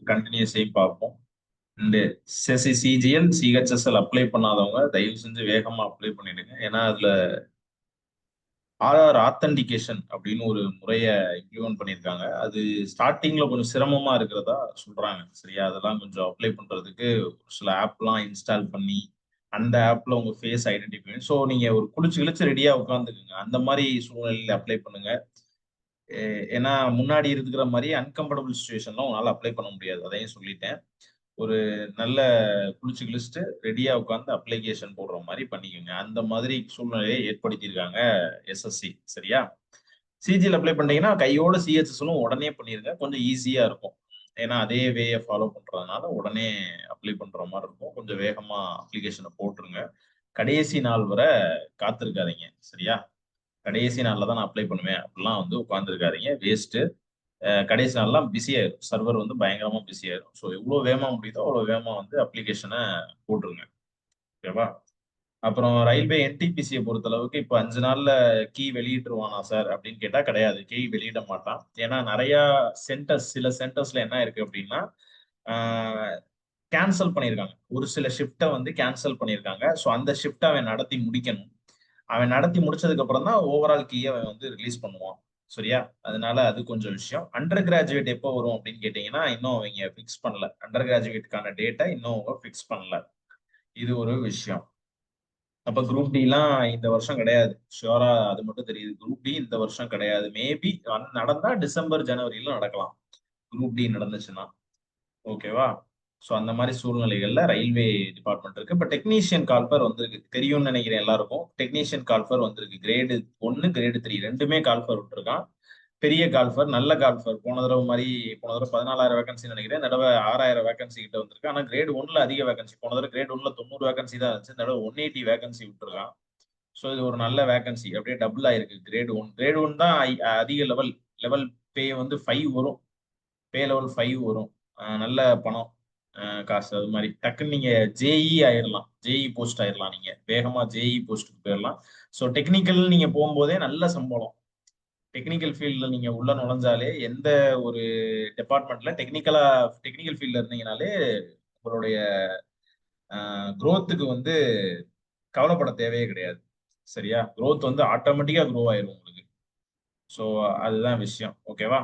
கண்டினியூஸையும் பார்ப்போம். இந்த CGL CHSL apply பண்ணாதவங்க தயவு செஞ்சு வேகமா அப்ளை பண்ணிடுங்க. ஏன்னா அதுல ஆர்ஆர் ஆத்தன்டிகேஷன் அப்படின்னு ஒரு முறையை இம்ப்ளிமெண்ட் பண்ணியிருக்காங்க. அது ஸ்டார்டிங்ல கொஞ்சம் சிரமமா இருக்கிறதா சொல்றாங்க. சரியா, அதெல்லாம் கொஞ்சம் அப்ளை பண்றதுக்கு ஒரு சில ஆப்லாம் இன்ஸ்டால் பண்ணி அந்த ஆப்ல உங்க ஃபேஸ் ஐடென்டிஃபை பண்ணி ஸோ நீங்க ஒரு குளிச்சு கிழிச்சு ரெடியா உட்காந்துக்குங்க. அந்த மாதிரி சூழ்நிலையில அப்ளை பண்ணுங்க. ஏன்னா முன்னாடி இருக்கிற மாதிரி அன்கம்ஃபர்டபுள் சுச்சுவேஷன்லாம் உங்களால அப்ளை பண்ண முடியாது. அதையும் சொல்லிட்டேன். ஒரு நல்ல குளிச்சு கிழிச்சிட்டு ரெடியா உட்காந்து அப்ளிகேஷன் போடுற மாதிரி பண்ணிக்கோங்க. அந்த மாதிரி சூழ்நிலையை ஏற்படுத்தியிருக்காங்க எஸ்எஸ்சி. சரியா, சிஜிஎல் அப்ளை பண்ணீங்கன்னா கையோட சிஹெச்எஸ்லும் உடனே பண்ணிருங்க. கொஞ்சம் ஈஸியா இருக்கும். ஏன்னா அதே வேயை ஃபாலோ பண்றதுனால உடனே அப்ளை பண்ற மாதிரி இருக்கும். கொஞ்சம் வேகமா அப்ளிகேஷனை போட்டுருங்க. கடைசி நாள் வரை காத்திருக்காதீங்க. சரியா, கடைசி நாள்ல தான் நான் அப்ளை பண்ணுவேன் அப்படிலாம் வந்து உட்காந்துருக்காதீங்க. வேஸ்ட். கடைசி நாள்லாம் பிஸி ஆயிரும். சர்வர் வந்து பயங்கரமா பிஸி ஆயிரும். ஸோ எவ்வளவு வேகமா முடியுதோ அவ்வளவு வேகமா வந்து அப்ளிகேஷனை போட்டுருங்க. ஓகேவா. அப்புறம் ரயில்வே என்டிபிசியை பொறுத்த அளவுக்கு இப்போ 5 நாள்ல கீ வெளியிட்டுருவானா சார் அப்படின்னு கேட்டா கிடையாது. கீ வெளியிட மாட்டான். ஏன்னா நிறைய சென்டர்ஸ், சில சென்டர்ஸ்ல என்ன இருக்கு அப்படின்னா கேன்சல் பண்ணியிருக்காங்க. ஒரு சில ஷிஃப்ட்டை வந்து கேன்சல் பண்ணியிருக்காங்க. ஸோ அந்த ஷிஃப்ட்டை அவன் நடத்தி முடிக்கணும். அவன் நடத்தி முடிச்சதுக்கு அப்புறம் தான் ஓவரால் கீயை அவன் வந்து ரிலீஸ் பண்ணுவான். சரியா, அதனால அது கொஞ்சம் விஷயம். அண்டர் கிராஜுவேட் எப்போ வரும் அப்படின்னு கேட்டீங்கன்னா இன்னும் அவங்க ஃபிக்ஸ் பண்ணல. அண்டர் கிராஜுவேட்டுக்கான டேட்டை இன்னும் அவங்க ஃபிக்ஸ் பண்ணல. இது ஒரு விஷயம். அப்ப குரூப் டி எல்லாம் இந்த வருஷம் கிடையாது. ஷியோரா அது மட்டும் தெரியுது. குரூப் டி இந்த வருஷம் கிடையாது. மேபி நடந்தா டிசம்பர் ஜனவரியில நடக்கலாம். குரூப் டி நடந்துச்சுன்னா. ஓகேவா. ஸோ அந்த மாதிரி சூழ்நிலைகள்ல ரயில்வே டிபார்ட்மெண்ட் இருக்கு. இப்ப டெக்னீஷியன் கால்ஃபர் வந்திருக்கு, தெரியும்னு நினைக்கிறேன் எல்லாருக்கும். டெக்னீஷியன் கால்ஃபர் வந்திருக்கு. கிரேடு 1 கிரேடு 3 ரெண்டுமே கால்ஃபர் விட்டுருக்கான். பெரிய கால்ஃபர், நல்ல கால்ஃபர். போன தடவை மாதிரி போன தடவை 14,000 வேகன்சி நினைக்கிறேன். இந்த தடவை 6,000 வேகன்சி கிட்ட வந்திருக்கு. ஆனா கிரேட் 1ல அதிக வேகன்சி. போன தடவை கிரேட் 1ல 90 வேகன்சி தான் இருந்துச்சு. இந்த தடவை 180 வேகன்சி விட்டுருக்கான். ஸோ இது ஒரு நல்ல வேகன்சி. அப்படியே டபுள் ஆயிருக்கு. கிரேட் ஒன் தான் அதிக லெவல். லெவல் பே வந்து 5 வரும். பே லெவல் 5 வரும். நல்ல பணம், காசு. அது மாதிரி டக்குன்னு நீங்க ஜேஇ ஆயிடலாம். ஜேஇ போஸ்ட் ஆயிடலாம். நீங்க வேகமா ஜேஇ போஸ்ட்டுக்கு போயிடலாம். ஸோ டெக்னிக்கல் நீங்க போகும்போதே நல்ல சம்பளம். டெக்னிக்கல் ஃபீல்ட்ல நீங்க உள்ள நுழைஞ்சாலே எந்த ஒரு டிபார்ட்மெண்ட்ல டெக்னிக்கல் ஃபீல்ட்ல இருந்தீங்கனாலே உங்களுடைய growth-க்கு வந்து கவலைப்பட தேவையே கிடையாது. சரியா, growth வந்து ஆட்டோமேட்டிக்கா க்ரோ ஆயிரும் உங்களுக்கு. ஸோ அதுதான் விஷயம். ஓகேவா.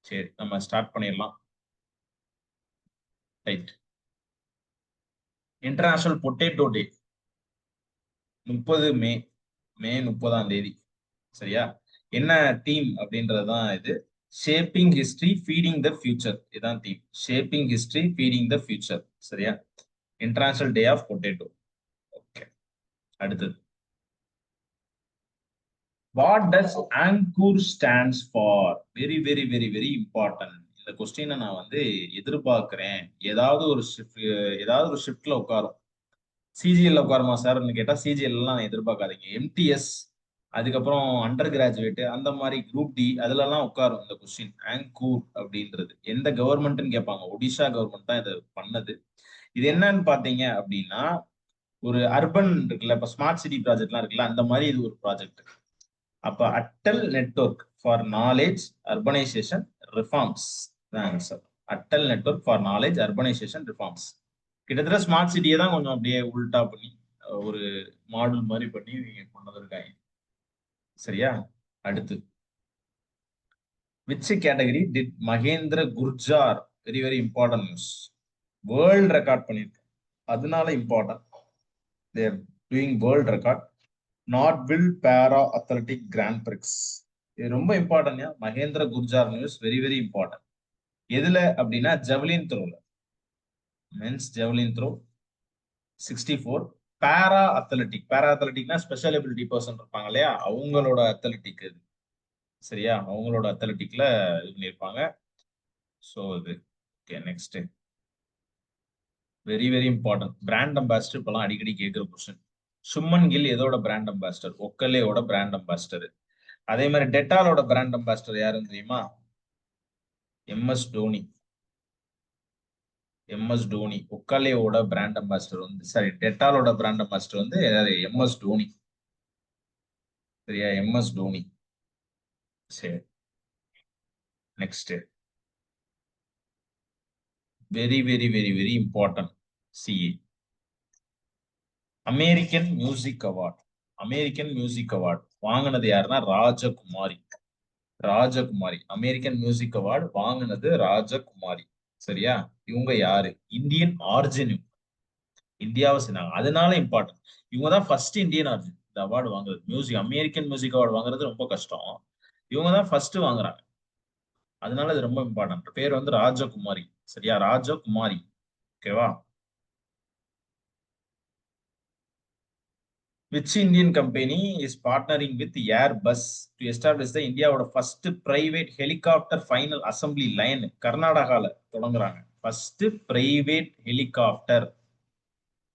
சரி, நம்ம ஸ்டார்ட் பண்ணிடலாம். Right. International potato day 30 May. மே 30ஆம் தேதி. சரியா, என்ன டீம் அப்படின்றதுதான் இது. Shaping history feeding the future. இதுதான் theme. Shaping history feeding the future. சரியா, international day of potato. Okay. அடுத்தது, what does Ankur stands for? Very very very very important. இந்த கொஸ்டினை நான் வந்து எதிர்பார்க்கிறேன். ஏதாவது ஒரு ஷிஃப்ட்ல உட்காரும். சிஜிஎல் உட்காருமா சார்னு கேட்டா சிஜிஎல் எல்லாம் எதிர்பார்க்காதீங்க. எம்டிஎஸ், அதுக்கப்புறம் அண்டர் கிராஜுவேட், அந்த மாதிரி குரூப் டி அதுலலாம் உட்காரும் இந்த கொஸ்டின். ஆங்கூர் அப்படின்றது எந்த கவர்மெண்ட்னு கேட்பாங்க. ஒடிஷா கவர்மெண்ட் தான் இதை பண்ணது. இது என்னன்னு பாத்தீங்க அப்படின்னா, ஒரு அர்பன் இருக்குல்ல, இப்ப ஸ்மார்ட் சிட்டி ப்ராஜெக்ட்லாம் இருக்குல்ல, அந்த மாதிரி இது ஒரு ப்ராஜெக்ட். அப்ப Atal network for knowledge urbanisation reforms தான் answer. Atal network for knowledge urbanisation reforms. கிட்டத்தட்ட ஸ்மார்ட் சிட்டியை தான் கொஞ்சம் அப்படியே உல்டா பண்ணி ஒரு மாடல் மாதிரி பண்ணி கொண்டு வந்திருக்காங்க. சரியா, அடுத்து, which category did Mahendra Gurjar? Very very important news. World record பண்ணிருக்கு, அதனால important. They're doing world record. Nottwil para athletic grand prix. இது ரொம்ப important. Mahendra Gurjar news very very important. எதுல அப்படின்னா ஜெவலின் த்ரோல. Men's ஜெவலின் throw 64. பேரா அத்லட்டிக்னா ஸ்பெஷல் எபிலிட்டி பர்சன் இருப்பாங்க இல்லையா, அவங்களோட அத்லட்டிக் இது. சரியா, அவங்களோட அத்லட்டிக்ல இது பண்ணியிருப்பாங்க. ஸோ இது okay. Next, very very important. Brand ambassador இப்பெல்லாம் அடிக்கடி கேட்கிற கொஸ்டின். சுமன் கில் எதோட பிராண்ட் அம்பாசிடர்? ஒக்கலேயோட பிராண்ட் அம்பாசிடர். அதே மாதிரி டெட்டாலோட பிராண்ட் அம்பாசிடர் யாருன்னு தெரியுமா? எம்எஸ் டோனி. எம்எஸ் டோனி. ஒக்கலேயோட பிராண்ட் அம்பாசிடர் வந்து, சாரி, டெட்டாலோட பிராண்ட் அம்பாசிடர் வந்து எம்எஸ் டோனி. சரியா, எம்எஸ் டோனி. சரி, next, very very very very important. CA. American music award. American music award வாங்கினது யாருன்னா Rajakumari. Rajakumari American music award வாங்கினது ராஜகுமாரி. சரியா? இவங்க யாரு? Indian origin. இந்தியாவை சேர்ந்தாங்க, அதனால இம்பார்ட்டன்ட். இவங்க தான் ஃபர்ஸ்ட் இந்தியன் ஆர்ஜின் இந்த அவார்டு வாங்குறது. மியூசிக் அமெரிக்கன் மியூசிக் அவார்டு வாங்குறது ரொம்ப கஷ்டம். இவங்க தான் ஃபர்ஸ்ட் வாங்குறாங்க, அதனால இது ரொம்ப இம்பார்ட்டன்ட். பேர் வந்து ராஜகுமாரி. சரியா? ராஜகுமாரி. ஓகேவா? Which Indian company is partnering with Airbus to establish the இந்தியாவோட first private helicopter final assembly line கர்நாடகால தொடங்குறாங்க. First private helicopter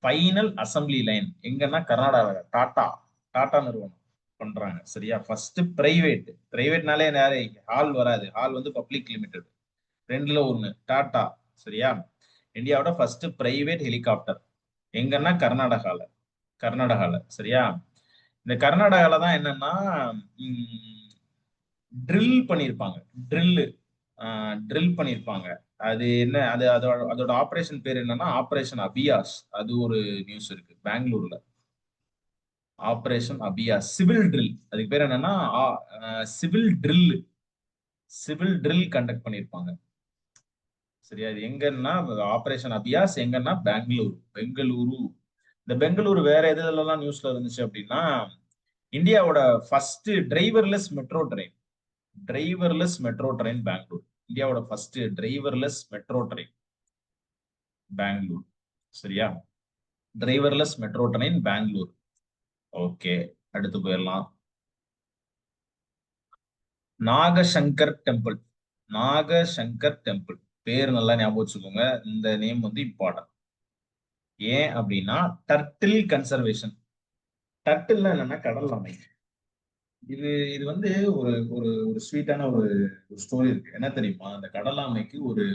final assembly line எங்கன்னா கர்நாடகால டாடா. டாடா நிறுவனம் பண்றாங்க. சரியா? First private. பிரைவேட்னாலே நிறைய ஹால் வராது, ஹால் வந்து பப்ளிக் லிமிடெட், ரெண்டுல ஒண்ணு டாடா. சரியா? இந்தியாவோட ஃபர்ஸ்ட் பிரைவேட் ஹெலிகாப்டர் எங்கன்னா கர்நாடகால. கர்நாடகால. சரியா? இந்த கர்நாடகால தான் என்னன்னா ட்ரில் பண்ணிருப்பாங்க. ட்ரில்லு ட்ரில் பண்ணிருப்பாங்க. அது என்ன, அது அதோட அதோட ஆபரேஷன் பேர் என்னன்னா ஆபரேஷன் அபியாஸ். அது ஒரு நியூஸ் இருக்கு பெங்களூர்ல. ஆபரேஷன் அபியாஸ் சிவில் ட்ரில், அதுக்கு பேர் என்னன்னா civil drill. Civil drill conduct பண்ணிருப்பாங்க. சரியா? இது எங்கன்னா ஆபரேஷன் அபியாஸ் எங்கன்னா பெங்களூரு. பெங்களூரு. இந்த பெங்களூரு வேற எதுலாம் நியூஸ்ல இருந்துச்சு அப்படின்னா, இந்தியாவோட first driverless metro train. Driverless metro train Bangalore. இந்தியாவோட first driverless metro train Bangalore. சரியா? Driverless metro train Bangalore. Okay, அடுத்து போயிடலாம். நாகசங்கர் டெம்பிள். நாகசங்கர் டெம்பிள் பேர் நல்லா ஞாபகம் வச்சுக்கோங்க. இந்த நேம் வந்து இம்பார்ட்டன்ட். ஏன் அப்படின்னா டர்ட்டில் கன்சர்வேஷன். டர்ட்டில் என்னன்னா கடல் ஆமை. இது இது வந்து ஒரு ஒரு ஒரு ஸ்வீட்டான ஒரு ஸ்டோரி இருக்கு. என்ன தெரியுமா? அந்த கடல் ஆமைக்கு ஒரு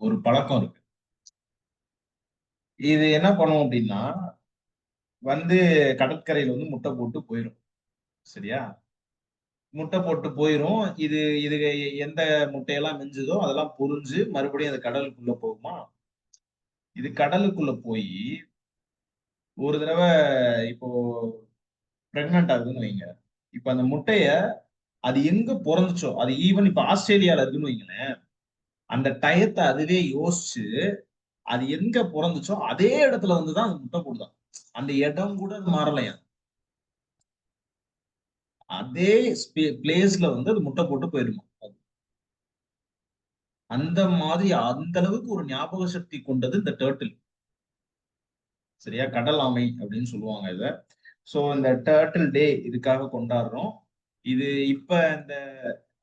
ஒரு பழக்கம் இருக்கு. இது என்ன பண்ணும் அப்படின்னா வந்து கடற்கரையில வந்து முட்டை போட்டு போயிடும். சரியா? முட்டை போட்டு போயிரும். இது இது எந்த முட்டையெல்லாம் மிஞ்சுதோ அதெல்லாம் பொரிஞ்சு மறுபடியும் அந்த கடலுக்குள்ள போகுமா. இது கடலுக்குள்ள போய் ஒரு தடவை இப்போ பிரெக்னன்ட் ஆகுதுன்னு வைங்க. இப்ப அந்த முட்டைய அது எங்க பிறந்துச்சோ, அது ஈவன் இப்ப ஆஸ்திரேலியால இருக்குன்னு வைங்களேன், அந்த டயத்தை அதுவே யோசிச்சு அது எங்க பிறந்துச்சோ அதே இடத்துல வந்துதான் அது முட்டை போடுதான். அந்த இடம் கூட அது மாறலையா, அதே பிளேஸ்ல வந்து அது முட்டை போட்டு போயிருமா. அந்த மாதிரி அந்த அளவுக்கு ஒரு ஞாபக சக்தி கொண்டது இந்த டேர்ட்டில். சரியா? கடல் ஆமை அப்படின்னு சொல்லுவாங்க இத. சோ இந்த டேர்ட்டில் டே இதுக்காக கொண்டாடுறோம். இது இப்ப இந்த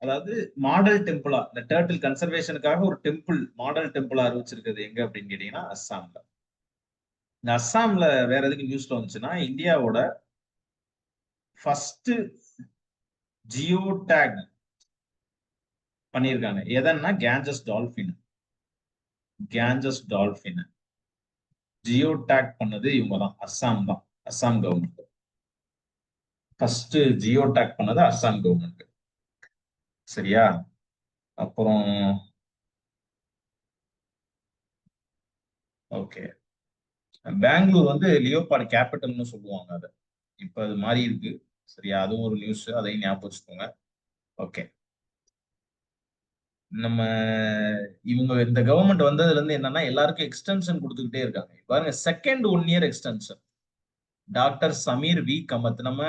அதாவது மாடல் டெம்பிளா இந்த டேர்ட்டில் கன்சர்வேஷனுக்காக ஒரு டெம்பிள் மாடல் டெம்பிளா அறிவிச்சிருக்கிறது எங்க அப்படின்னு கேட்டீங்கன்னா அஸ்ஸாம்ல. இந்த அஸ்ஸாம்ல வேற எதுக்கு நியூஸ்ல வந்துச்சுன்னா இந்தியாவோட ஃபர்ஸ்ட் ஜியோ டேக் பண்ணியிருக்காங்க. எதன்னா Ganges dolphin. Ganges dolphin Jio take பண்ணது இவங்க தான், அஸ்ஸாம் தான். Assam government first Jio take பண்ணது அஸ்ஸாம் கவர்மெண்ட். சரியா? அப்புறம் ஓகே, பெங்களூர் வந்து லியோபார்ட் கேபிட்டல்னு சொல்லுவாங்க அதை. இப்ப அது மாறி இருக்கு. சரியா? அதுவும் ஒரு நியூஸ், அதையும் ஞாபகம் வச்சுக்கோங்க. ஓகே. நம்ம இவங்க இந்த கவர்மெண்ட் வந்ததுல இருந்து என்னன்னா எல்லாருக்கும் எக்ஸ்டென்ஷன் கொடுத்துக்கிட்டே இருக்காங்க. பாருங்க, second 1 year extension. Doctor Sameer V Kamath. நம்ம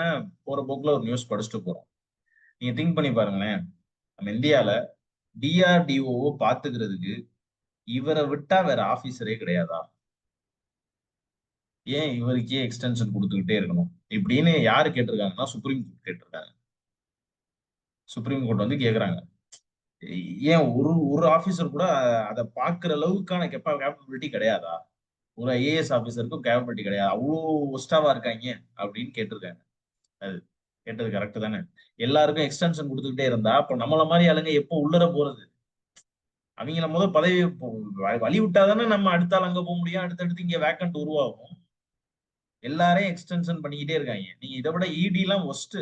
போற போக்குல ஒரு நியூஸ் படிச்சுட்டு போறோம். நீங்க திங்க் பண்ணி பாருங்களேன், நம்ம இந்தியால டிஆர்டிஓ பாத்துக்கிறதுக்கு இவரை விட்டா வேற ஆபீசரே கிடையாதா? ஏன் இவருக்கே எக்ஸ்டென்ஷன் கொடுத்துக்கிட்டே இருக்கணும் இப்படின்னு யாரு கேட்டிருக்காங்கன்னா சுப்ரீம் கோர்ட் கேட்டிருக்காங்க. சுப்ரீம் கோர்ட் வந்து கேக்குறாங்க, ஏன் ஒரு ஒரு ஆபீசர் கூட அதை பாக்குற அளவுக்கான கேப்பபிலிட்டி கிடையாதா? ஒரு ஐஏஎஸ் ஆபீசருக்கும் கேப்பபிலிட்டி கிடையாது, அவ்வளோ ஒஸ்டாவா இருக்காங்க அப்படின்னு கேட்டிருக்காங்க. அது கேட்டது கரெக்ட் தானே? எல்லாருக்கும் எக்ஸ்டென்ஷன் கொடுத்துக்கிட்டே இருந்தா அப்ப நம்மள மாதிரி ஆளுங்க எப்போ உள்ளர போறது? அவங்கள பதவி வழி விட்டாதானே நம்ம அடுத்த ஆள் அங்க போக முடியும், அடுத்தடுத்து இங்க வேக்கண்ட் உருவாகும். எல்லாரையும் எக்ஸ்டென்ஷன் பண்ணிக்கிட்டே இருக்காங்க. நீங்க இதை விட இடி எல்லாம் ஒஸ்ட்.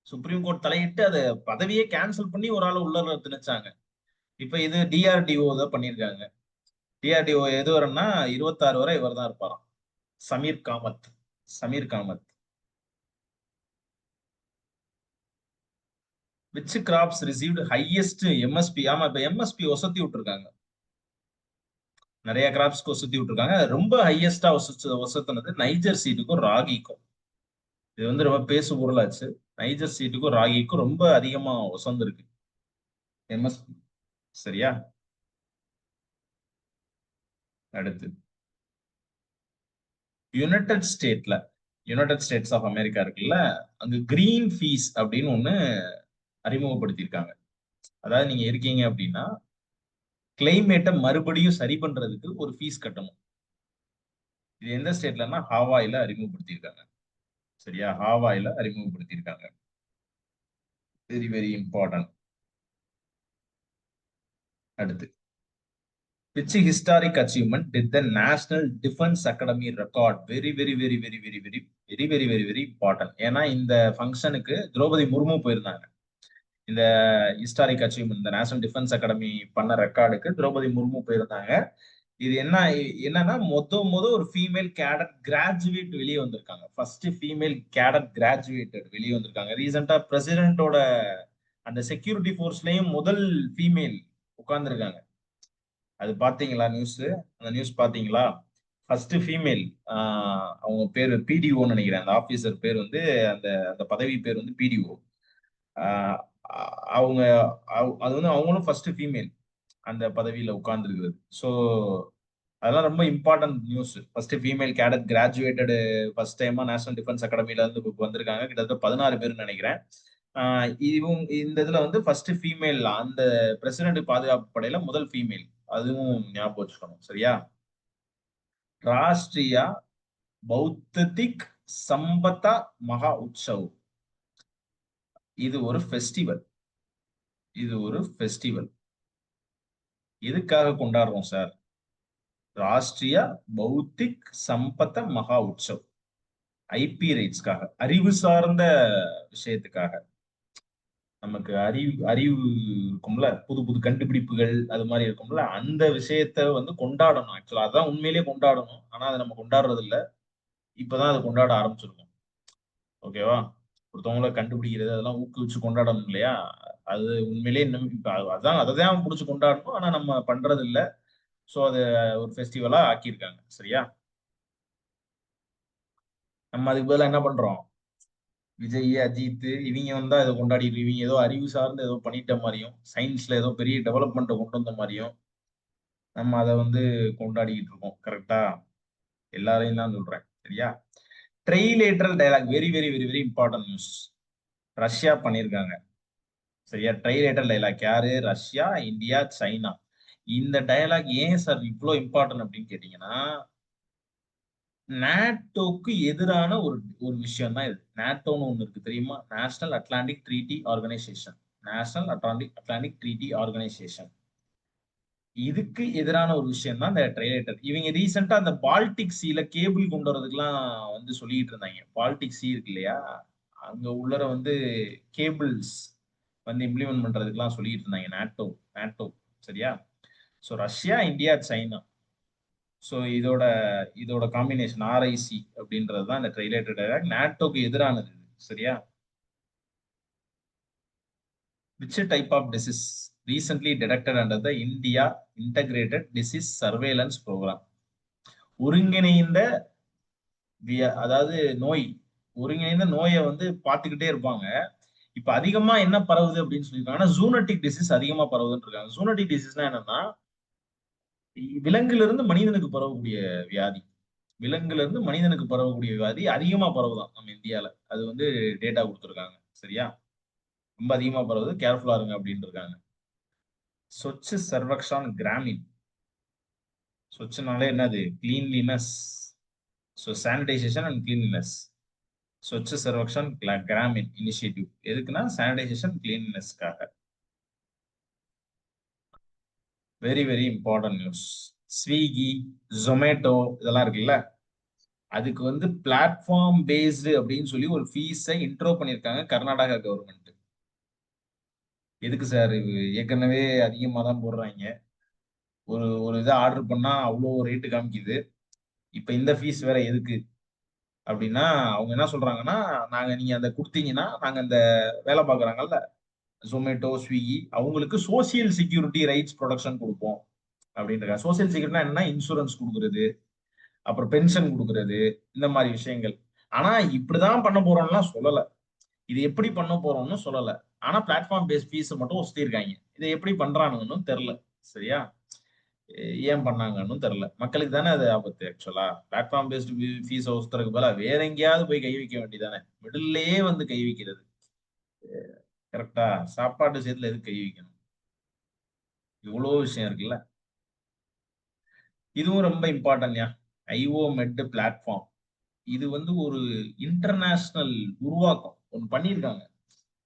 சுப்ரீம் கோர்ட் தலையிட்டு அதை பதவியே கேன்சல் பண்ணி ஒரு ஆள் உள்ள திணிச்சாங்க. இப்ப இது டிஆர்டிஓ தான் பண்ணிருக்காங்க. டிஆர்டிஓ எது வரும்னா 26 வரை இவர் தான் இருப்பாராம். Sameer Kamath. Sameer Kamath. Which crops received highest MSP? ஆமா, இப்ப எம்எஸ்பி ஒசத்தி விட்டுருக்காங்க. நிறைய கிராப்ஸ்க்கு ஒசத்தி விட்டுருக்காங்க. ரொம்ப ஹையஸ்டா ஒசத்துனது நைஜர் சீட்டுக்கும் ராகிக்கும். இது வந்து ரொம்ப பேசு பொருளாச்சு. நைஜர் சீட்டுக்கும் ராகிக்கும் ரொம்ப அதிகமா ஒசந்திருக்கு எம்எஸ்பி. சரியா? அடுத்து யுனைடெட் ஸ்டேட்ல, யுனைடெட் ஸ்டேட்ஸ் ஆஃப் அமெரிக்கா இருக்குல்ல, அங்க கிரீன் ஃபீஸ் அப்படின்னு ஒண்ணு அறிமுகப்படுத்தியிருக்காங்க. அதாவது நீங்க இருக்கீங்க அப்படின்னா கிளைமேட்டை மறுபடியும் சரி பண்றதுக்கு ஒரு ஃபீஸ் கட்டணும். இது எந்த ஸ்டேட்லன்னா ஹாவாயில அறிமுகப்படுத்தியிருக்காங்க. சரியா? ஹாவாயில அறிமுகப்படுத்தியிருக்காங்க. Very very important. அடுத்து which historic achievement did the National Defense Academy record? Very very very very very very very very very very important. ஏன்னா இந்த ஃபங்க்ஷனுக்கு திரௌபதி முர்மு போயிருந்தாங்க. இந்த ஹிஸ்டாரிக் அச்சீவ்மெண்ட், இந்த நேஷனல் டிஃபென்ஸ் அகாடமி பண்ண ரெக்கார்டுக்கு திரௌபதி முர்மு போயிருந்தாங்க. இது என்னன்னா ஒரு ஃபீமேல் கேடட் கிராஜுவேட் வெளியே வந்திருக்காங்க. ஃபர்ஸ்ட் ஃபீமேல் கேடட் கிராஜுவேட்டட் வெளியே வந்திருக்காங்க. ரீசெண்டா பிரசிடென்ட்டோட அந்த செக்யூரிட்டி போர்ஸ்லயும் முதல் ஃபீமேல் உட்கார்ந்துருக்காங்க. அது பாத்தீங்களா நியூஸ்? அந்த நியூஸ் பாத்தீங்களா? ஃபர்ஸ்ட் ஃபீமேல், அவங்க பேர் பிடிஓன்னு நினைக்கிறேன். அந்த ஆபீசர் பேர் வந்து, அந்த அந்த பதவி பேர் வந்து பிடிஓ. அவங்க அது வந்து அவங்களும் ஃபர்ஸ்ட் ஃபீமேல் அந்த பதவியில உட்கார்ந்துருக்கிறது. ஸோ அதெல்லாம் ரொம்ப important news. First female cadet graduated first டைமா நேஷனல் டிஃபென்ஸ் அகாடமில இருந்து வந்திருக்காங்க. கிட்டத்தட்ட 16 பேர் நினைக்கிறேன். இந்த இதுல வந்து ஃபர்ஸ்ட் ஃபீமேல் அந்த பிரசிடென்ட் பாதுகாப்பு படையில முதல் ஃபீமேல். அதுவும் ஞாபகம் வச்சுக்கணும். சரியா? ராஷ்டிரியா பௌத்திக் சம்பதா மகா உற்சவ். இது ஒரு ஃபெஸ்டிவல். இது ஒரு ஃபெஸ்டிவல். எதுக்காக கொண்டாடுறோம் சார்? ராஷ்டிரிய பௌத்திக் சம்பத மகா உற்சவ். ஐபி ரைட்ஸ்க்காக, அறிவு சார்ந்த விஷயத்துக்காக. நமக்கு அறிவு இருக்கும்ல, புது புது கண்டுபிடிப்புகள் அது மாதிரி இருக்கும்ல, அந்த விஷயத்த வந்து கொண்டாடணும். ஆக்சுவலா அதான் உண்மையிலேயே கொண்டாடணும். ஆனா அதை நம்ம கொண்டாடுறது இல்ல. இப்பதான் அதை கொண்டாட ஆரம்பிச்சிருக்கோம். ஓகேவா? ஒருத்தவங்கள கண்டுபிடிக்கிறது அதெல்லாம் ஊக்குவிச்சு கொண்டாடணும் இல்லையா? அது உண்மையிலேயே இன்னும் இப்ப அதான் அதைதான் பிடிச்சி கொண்டாடணும். ஆனா நம்ம பண்றது இல்ல. சோ அது ஒரு ஃபெஸ்டிவலா ஆக்கியிருக்காங்க. சரியா? நம்ம அதுக்கு பதிலா என்ன பண்றோம்? விஜய், அஜித் இவங்க வந்தா இதை கொண்டாடிட்டு, இவங்க ஏதோ அறிவு சார்ந்து ஏதோ பண்ணிட்ட மாதிரியும், சயின்ஸ்ல ஏதோ பெரிய டெவலப்மெண்ட் கொண்டு வந்த மாதிரியும் நம்ம அதை வந்து கொண்டாடிக்கிட்டு இருக்கோம். கரெக்டா? எல்லாரையும் தான் சொல்றேன். சரியா? Trilateral dialogue, very very very very important news. Russia பண்ணியிருக்காங்க. சரியா? ட்ரைலேட்டரல் டயலாக் யாரு? Russia, India, China. இந்த டயலாக் ஏன் சார் இவ்வளவு இம்பார்ட்டன்ட் அப்படின்னு கேட்டீங்கன்னா, நாட்டோக்கு எதிரான ஒரு ஒரு விஷயம் தான் இது. நாட்டோன்னு ஒண்ணு இருக்கு தெரியுமா? National Atlantic treaty organisation. National Atlantic treaty organisation. இதுக்கு எதிரான ஒரு விஷயம் தான் இந்த ட்ரைலேட்டர். இவங்க ரீசெண்டா அந்த பால்டிக் சீல கேபிள் கொண்டு வரதுக்கெல்லாம் வந்து சொல்லிட்டு இருந்தாங்க. பால்டிக் சீ இருக்கு இல்லையா, அங்க உள்ளர வந்து கேபிள்ஸ் வந்து இம்ப்ளிமெண்ட் பண்றதுக்கெல்லாம் சொல்லிட்டு இருந்தாங்க நாட்டோ. நாட்டோ. சரியா? So Russia, India, China. So இதோட இதோட காம்பினேஷன் ஆர்ஐசி அப்படின்றது தான் இந்த ட்ரைலேட்டட் டயலாக். நாட்டோக்கு எதிரானது. சரியா? Which type of disease recently detected under the India integrated disease surveillance programme? ஒருங்கிணைந்த அதாவது நோய், ஒருங்கிணைந்த நோயை வந்து பார்த்துக்கிட்டே இருப்பாங்க. இப்ப அதிகமா என்ன பரவுது அப்படின்னு சொல்லியிருக்காங்கன்னா, ஜூனட்டிக் டிசீஸ் அதிகமா பரவுதுன்னு இருக்காங்க. ஜூனட்டிக் டிசீஸ்னா என்னன்னா, விலங்குல இருந்து மனிதனுக்கு பரவக்கூடிய வியாதி. விலங்குல இருந்து மனிதனுக்கு பரவக்கூடிய வியாதி அதிகமா பரவுதான் நம்ம இந்தியால. அது வந்து டேட்டா கொடுத்துருக்காங்க. சரியா? ரொம்ப அதிகமா பரவுது, கேர்ஃபுல்லா இருங்க அப்படின்னு இருக்காங்க. சொச்சு சர்வக்ஷான் கிராமின். சொச்சுனாலே என்னது? Cleanliness. So sanitisation and cleanliness. Swachh Survekshan Grameen initiative எதுக்குன்னா சானிடைசேஷன் கிளீன்லினஸ்க்காக. Very very important news. Swiggy, Zomato இதெல்லாம் இருக்குல்ல, அதுக்கு வந்து பிளாட்ஃபார்ம் பேஸ்டு அப்படின்னு சொல்லி ஒரு ஃபீஸை இன்ட்ரோ பண்ணியிருக்காங்க கர்நாடகா கவர்மெண்ட். எதுக்கு சார்? இது ஏற்கனவே அதிகமாக தான் போடுறாங்க. ஒரு ஒரு இதை ஆர்டர் பண்ணா அவ்வளோ ரேட்டு காமிக்குது. இப்ப இந்த ஃபீஸ் வேற எதுக்கு அப்படின்னா அவங்க என்ன சொல்றாங்கன்னா, நீங்க அந்த கொடுத்தீங்கன்னா நாங்க அந்த வேலை பார்க்குறாங்கல்ல ஜொமேட்டோ, ஸ்விக்கி அவங்களுக்கு சோசியல் செக்யூரிட்டி ரைட்ஸ் ப்ரொடக்ஷன் கொடுப்போம் அப்படின்றாங்க. சோசியல் செக்யூரிட்டினா என்ன? இன்சூரன்ஸ் கொடுக்குறது, அப்புறம் பென்ஷன் கொடுக்குறது, இந்த மாதிரி விஷயங்கள். ஆனா இப்படிதான் பண்ண போறோம்லாம் சொல்லல. இது எப்படி பண்ண போறோம்னு சொல்லல. ஆனா பிளாட்ஃபார்ம் பேஸ் ஃபீஸ் மட்டும் ஒஸ்திருக்காங்க. இதை எப்படி பண்றானுங்கன்னு தெரியல. சரியா? ஏன் பண்ணாங்கன்னு தெரியல. மக்களுக்கு தானே அது ஆபத்து. ஆக்சுவலா பிளாட்ஃபார்ம் பேஸ்ட் ஃபீஸ் ஒஸ்தருக்கு பதிலா வேற எங்கேயாவது போய் கை வைக்க வேண்டியதானே. மிடில்லையே வந்து கை வைக்கிறது கரெக்டா? சாப்பாட்டு விஷயத்துல எதுக்கு கை வைக்கணும்? இவ்வளவு விஷயம் இருக்குல்ல. இதுவும் ரொம்ப இம்பார்ட்டன்ட்யா. ஐஓ மெட் பிளாட்ஃபார்ம் இது வந்து ஒரு இன்டர்நேஷனல் உருவாக்கம் ஒன்று பண்ணியிருக்காங்க.